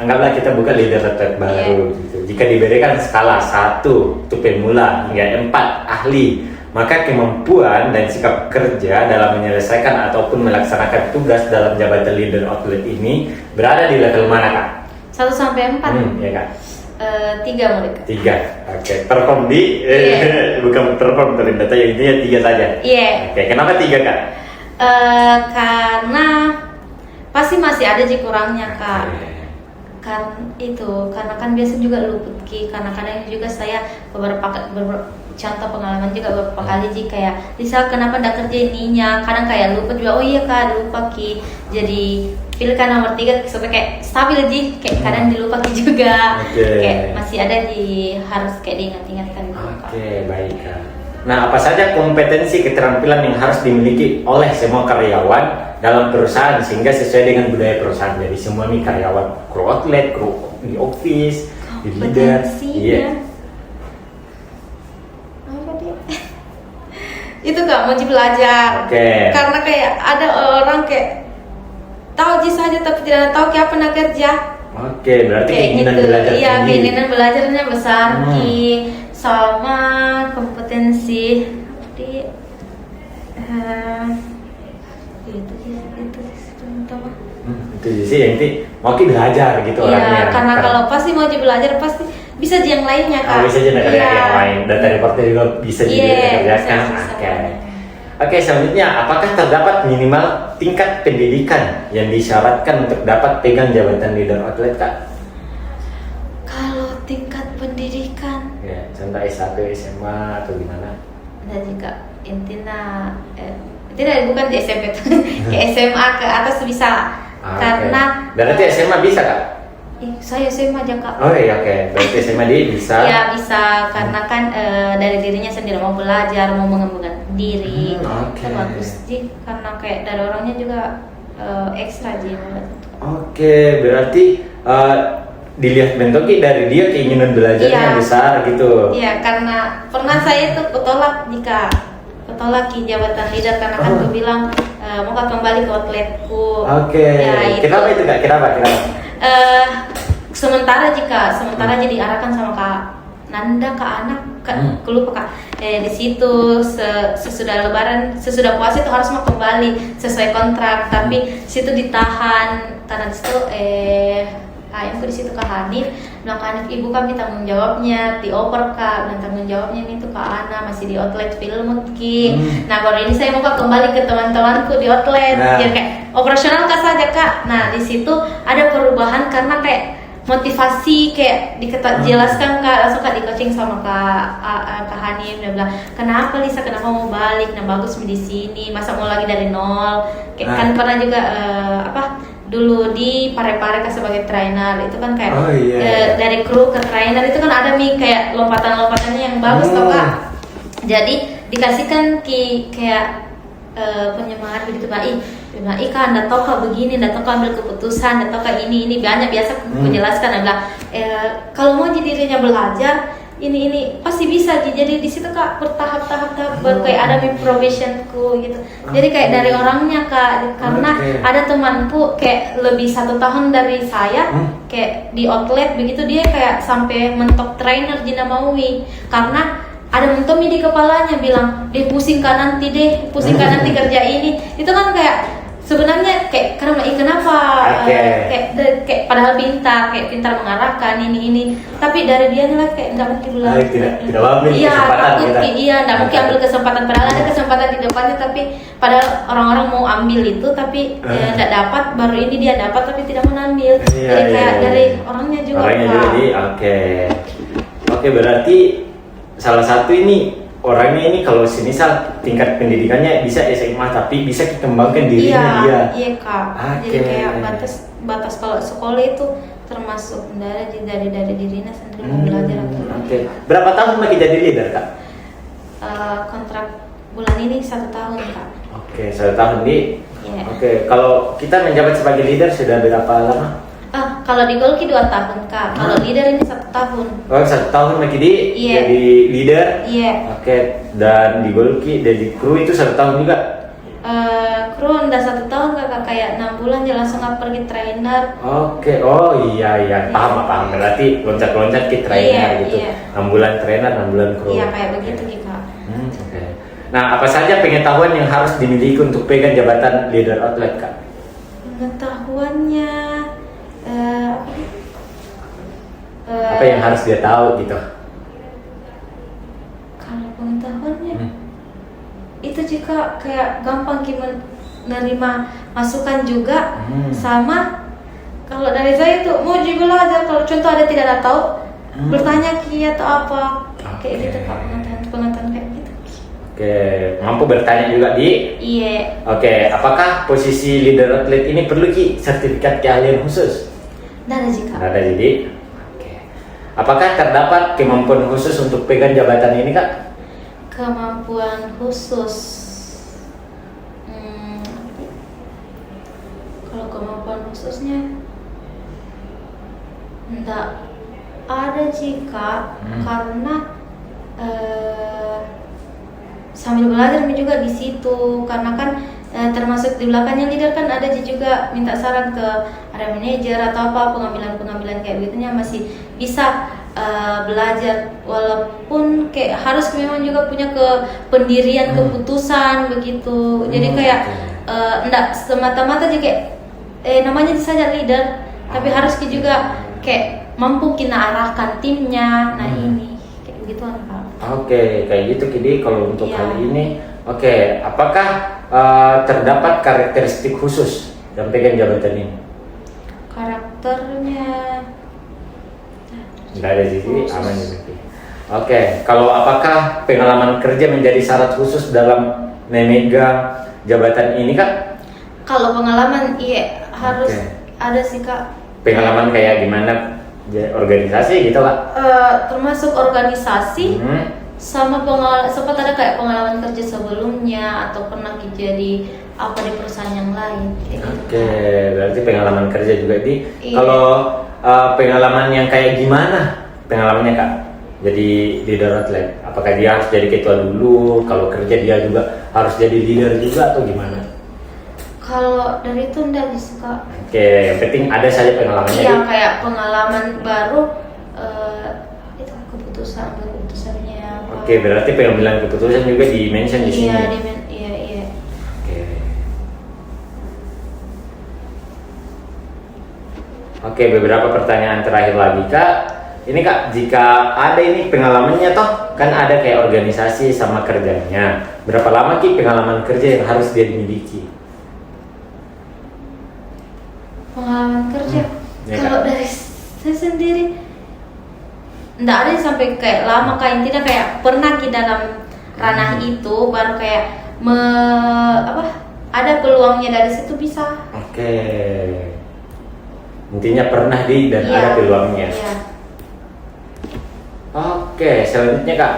anggaplah kita bukan leader baru gitu. Jika diberikan skala 1 itu pemula hingga 4 ahli, maka kemampuan dan sikap kerja dalam menyelesaikan ataupun melaksanakan tugas dalam jabatan leader outlet ini berada di level mana Kak? 1 sampai 4. Iya Kak. 3 mereka. 3. Perform di bukan perform data yang intinya 3 saja. Kenapa 3 Kak? Karena pasti masih ada kurangnya Kak. Karena kan biasa juga luput karena kadang juga saya beberapa contoh pengalaman juga beberapa kali kayak Lisa kenapa ndak kerja ininya, kadang kayak lupa juga Kak, lupa jadi pilihkan nomor 3 supaya kayak stabil kayak kadang dilupa juga. Kayak masih ada harus kayak diingat-ingatkan gitu. Baik Kak. Nah, apa saja kompetensi keterampilan yang harus dimiliki oleh semua karyawan dalam perusahaan sehingga sesuai dengan budaya perusahaan? Jadi semua nih karyawan, kru outlet, kru di office, di leader. Itu Kak, mau belajar. Karena kayak ada orang kayak tahu saja tapi tidak tahu apa nak kerja. Berarti keinginan belajar. Keinginan belajarnya besar sama kompetensi itu sih yang mau belajar gitu orangnya. Karena kalau pasti mau belajar pasti bisa yang lainnya Kak. Bisa yang lain. Data reporter juga bisa dikerjakan. Selanjutnya, apakah terdapat minimal tingkat pendidikan yang disyaratkan untuk dapat pegang jabatan leader outlet Kak? Kalau tingkat pendidikan, contoh S1, SMA atau gimana? Nah jika intinya tidak bukan di SMP ke SMA ke atas bisa. Karena berarti SMA bisa Kak? Saya SMA aja Kak. Berarti SMA dia bisa. Bisa karena kan dari dirinya sendiri mau belajar, mau mengembangkan diri. Itu bagus karena kayak dari orangnya juga ekstra aja. Oke, berarti dilihat bentuknya dari dia keinginan belajarnya besar gitu. Iya, karena pernah saya itu ketolak di jabatan leader karena kan gue bilang mau kembali ke outletku. Oke. Ya, kenapa itu Kak? Kenapa? Sementara aja diarahkan sama Kak Nanda, Kak Anak, Kak lupa Kak. Di situ sesudah Lebaran, sesudah puasa itu harus mau kembali sesuai kontrak, tapi situ ditahan karena di situ ayamku di situ Kak Hanif bilang, Kak Hanif, ibu kami tanggung jawabnya dioper Kak, dan tanggung jawabnya ini tuh Kak Ana masih di outlet film King. Nah baru ini saya mau Kak kembali ke teman-temanku di outlet, jadi kayak operasional Kak saja Kak. Nah di situ ada perubahan karena kayak motivasi kayak jelaskan Kak, langsung Kak di coaching sama Kak Hanif, dia bilang kenapa Lisa, kenapa mau balik, nah bagus di sini, masa mau lagi dari nol, kayak kan pernah juga dulu di Parepare sebagai trainer itu kan kayak dari kru ke trainer itu kan ada kayak lompatan-lompatannya yang bagus toh Kak. Jadi dikasihkan kayak penyemangat begitu Kak. Kak Anda tahu Kak begini, Anda tahu Kak ambil keputusan, Anda tahu Kak ini banyak biasa menjelaskan adalah kalau mau jadi dirinya belajar ini pasti bisa. Jadi di situ Kak bertahap kayak ada probationku gitu. Jadi kayak dari orangnya Kak, karena ada temanku kayak lebih 1 tahun dari saya kayak di outlet begitu, dia kayak sampai mentok trainer Jina Maui karena ada mentomi di kepalanya bilang pusing Kak nanti kerja ini. Itu kan kayak sebenarnya kayak kenapa kayak padahal pintar mengarahkan ini tapi dari dia lah kayak nggak mungkin bilang tidak ambil kesempatan nggak mungkin ambil kesempatan, padahal ada kesempatan di depannya tapi padahal orang-orang mau ambil itu tapi nggak dapat, baru ini dia dapat tapi tidak menambil. Jadi kayak dari orangnya juga oke, berarti salah satu ini orangnya ini kalau semisal tingkat pendidikannya bisa SMA tapi bisa dikembangkan dirinya dia. Iya Kak. Jadi kayak batas kalau sekolah itu termasuk dari dirinya sendiri mau belajar. Berapa tahun lagi jadi leader Kak? Kontrak bulan ini 1 tahun Kak. 1 tahun di. Kalau kita menjabat sebagai leader sudah berapa lama? Kalau di Golki 2 tahun Kak, kalau leader ini 1 tahun. 1 tahun lagi jadi leader. Dan di Golki dari kru itu 1 tahun juga. Kru udah 1 tahun Kak, kayak 6 bulan dia langsung pergi trainer. Paham. Berarti loncat-loncat ke trainer gitu. 6 bulan trainer, 6 bulan kru. Iya kayak begitu Kak. Nah, apa saja pengetahuan yang harus dimiliki untuk pegang jabatan leader outlet Kak? Pengetahuannya apa yang harus dia tahu gitu? Kalau pengetahuannya itu jika kayak gampang menerima masukan juga, sama kalau dari saya itu mau juga belajar, kalau contoh ada tidak tahu bertanya atau apa kayak gitu Kak, pengetahuan kayak gitu. Mampu bertanya juga di. Apakah posisi leader outlet ini perlu sertifikat keahlian khusus? Tidak ada jadi. Apakah terdapat kemampuan khusus untuk pegang jabatan ini Kak? Kemampuan khusus. Kalau kemampuan khususnya enggak ada Kak, karena sambil belajar juga di situ, karena kan termasuk di belakangnya leader kan ada juga minta saran ke area manajer atau apa pengambilan kayak begitunya masih bisa belajar, walaupun kayak harus memang juga punya pendirian keputusan begitu. Jadi kayak enggak semata-mata juga namanya saja leader, tapi harus juga kayak mampu kita arahkan timnya. Nah ini kayak begitu Kak. Kayak gitu. Jadi kalau untuk kali ini apakah terdapat karakteristik khusus dalam pegang jabatan ini? Karakternya nggak ada sih, aman gitu. Kalau apakah pengalaman kerja menjadi syarat khusus dalam memegang jabatan ini Kak? Kalau pengalaman harus ada sih Kak. Pengalaman kayak gimana organisasi gitu Kak? Termasuk organisasi sama sempat ada kayak pengalaman kerja sebelumnya atau pernah jadi apa di perusahaan yang lain. Oke, berarti pengalaman kerja juga di. Iya. Kalau pengalaman yang kayak gimana pengalamannya Kak? Jadi leader outlet, apakah dia harus jadi ketua dulu? Kalau kerja dia juga harus jadi leader juga atau gimana? Kalau dari itu enggak bisa Kak. Oke, yang penting ada saja pengalamannya. Iya, kayak pengalaman baru itu keputusannya. Oke, berarti pengambilan keputusan juga di mention di sini. Iya. Oke, beberapa pertanyaan terakhir lagi Kak. Ini Kak, jika ada ini pengalamannya toh, kan ada kayak organisasi sama kerjanya. Berapa lama Ki pengalaman kerja yang harus dia dimiliki? Pengalaman kerja. Ya, Kalau Kak. dari saya sendiri nggak ada yang sampai kayak lama, kayak intinya kayak pernah di dalam ranah itu baru kayak ada peluangnya dari situ bisa. Oke. Intinya pernah di dan Iya. ada peluangnya. Iya. Oke, selanjutnya Kak,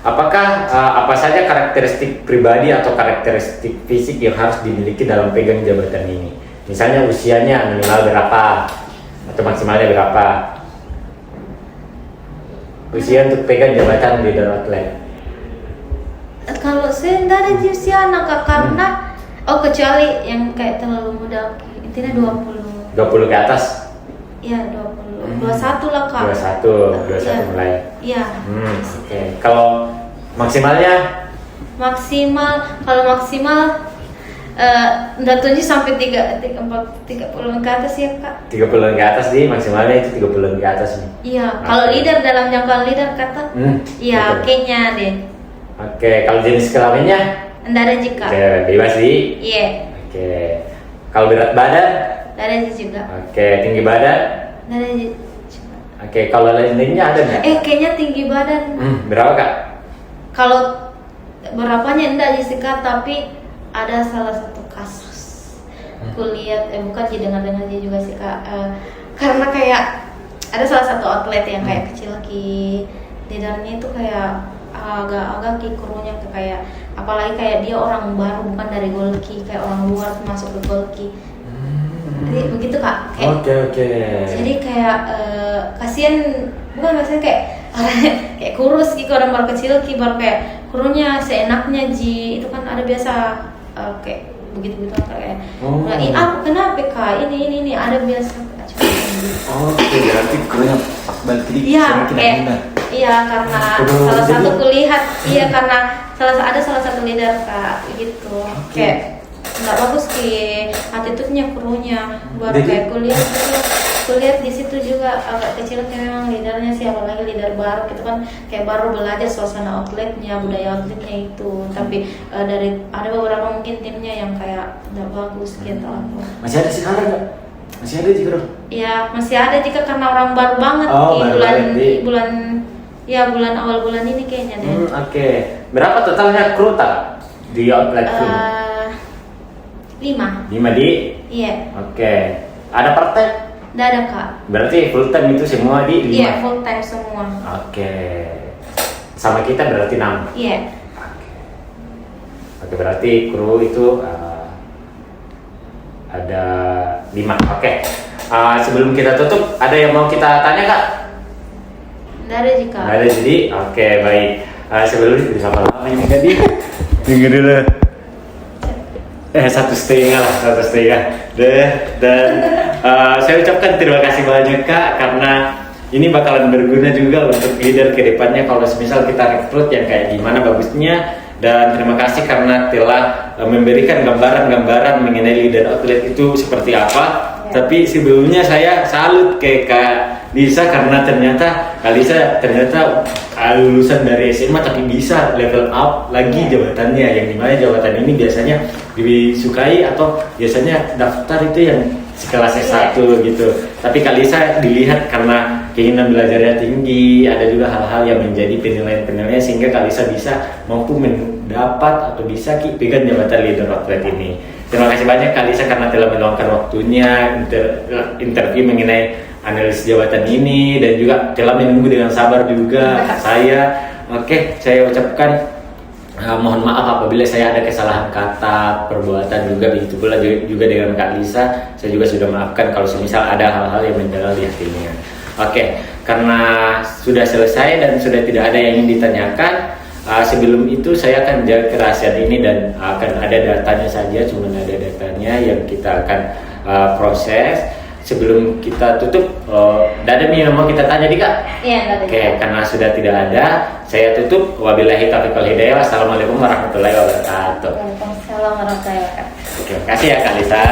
apakah apa saja karakteristik pribadi atau karakteristik fisik yang harus dimiliki dalam pegang jabatan ini? Misalnya usianya minimal berapa atau maksimalnya berapa? Usia untuk pegang jabatan leader outlet. Kalau saya nggak ada di usia anak Kak, karena kecuali yang kayak terlalu muda, intinya 20. 20 ke atas? Iya, 20. 21 lah Kak. 21 Iya. mulai. Iya. Oke. Kalau maksimalnya? Kalau maksimal nggak tunjuk sampai 30 ke atas ya Kak. 30 ke atas di maksimalnya itu 30 ke atas nih. Iya, kalau leader dalam jangkauan leader kata, iya betul. kayaknya deh. Oke, kalau jenis kelaminnya? Nggak ada jika. Oke, bebas di. Iya, Oke. Kalau berat badan? nggak ada juga. Oke, tinggi badan? Nggak ada juga. Oke, kalau lainnya ada nggak? Kayaknya tinggi badan. Berapa Kak? Kalau berapanya enggak Jessica, tapi ada salah satu kasus kuliah bukan sih, dengar-dengar dia juga sih Kak, karena kayak ada salah satu outlet yang kayak kecil leadernya itu kayak agak-agak krunya kayak, apalagi kayak dia orang baru bukan dari Golki, kayak orang luar masuk ke Golki. Jadi begitu Kak, kayak Oke. jadi kayak kasihan, bukan maksudnya kayak kayak kurus gitu, orang baru kecil baru kayak kurunya seenaknya itu kan ada biasa kayak begitu kayak aku kenapa Kak ini ada biasa Oke, berarti krunya pas balik dikit. iya kayak karena salah satu kulihat karena ada salah satu leader Kak gitu. Kayak nggak bagus attitude-nya krunya baru kayak kulihat di situ juga agak kecil, kayak memang leadernya sih, apalagi leader baru gitu kan, kayak baru belajar suasana outletnya, budaya outletnya itu. Tapi ada beberapa mungkin timnya yang kayak nggak bagus gitu. Masih ada sekarang nggak? Masih ada juga dong? Iya, masih ada jika karena orang baru banget bulan awal bulan ini kayaknya deh. Oke. Berapa totalnya kru tak di outlet kru? 5 di? Iya. Oke. Ada part time? Nggak ada Kak. Berarti full time itu semua di 5? Iya, full time semua. Oke. Sama kita berarti 6? Iya. Oke, berarti kru itu ada 5. Oke. Sebelum kita tutup, ada yang mau kita tanya Kak? Nggak ada jika. Nggak ada, jadi oke, baik. Sebelumnya bisa lama ini tadi? Tunggu dulu. 1,5 lah, 1,5. Dan saya ucapkan terima kasih banyak Kak, karena ini bakalan berguna juga untuk leader ke depannya kalau misal kita rekrut yang kayak gimana bagusnya. Dan terima kasih karena telah memberikan gambaran-gambaran mengenai leader outlet itu seperti apa. Tapi sebelumnya saya salut ke Kak Lisa karena ternyata Kak Lisa lulusan dari SMA tapi bisa level up lagi jabatannya, yang dimana jabatan ini biasanya disukai atau biasanya daftar itu yang sekelas S1 gitu. Tapi Kak Lisa dilihat karena keinginan belajarnya tinggi, ada juga hal-hal yang menjadi penilaian-penilaian sehingga Kak Lisa bisa mampu mendapat atau bisa pegang jabatan leader outlet ini. Terima kasih banyak Kak Lisa karena telah meluangkan waktunya interview mengenai analisis jabatan ini dan juga telah menunggu dengan sabar juga saya Oke, saya ucapkan mohon maaf apabila saya ada kesalahan kata, perbuatan juga, begitu pula juga dengan Kak Lisa. Saya juga sudah maafkan kalau semisal ada hal-hal yang mendalam di hatinya. Oke, karena sudah selesai dan sudah tidak ada yang ingin ditanyakan, sebelum itu saya akan jaga kerahasiaan ini dan akan ada datanya saja, cuma ada datanya yang kita akan proses. Sebelum kita tutup, ada nih yang mau kita tanya di Kak? Iya, enggak ada. Oke, karena sudah tidak ada, saya tutup. Wabillahi taufiq wal hidayah. Wassalamualaikum warahmatullahi wabarakatuh. Waalaikumsalam warahmatullahi wabarakatuh. Terima kasih ya Kak Lisa.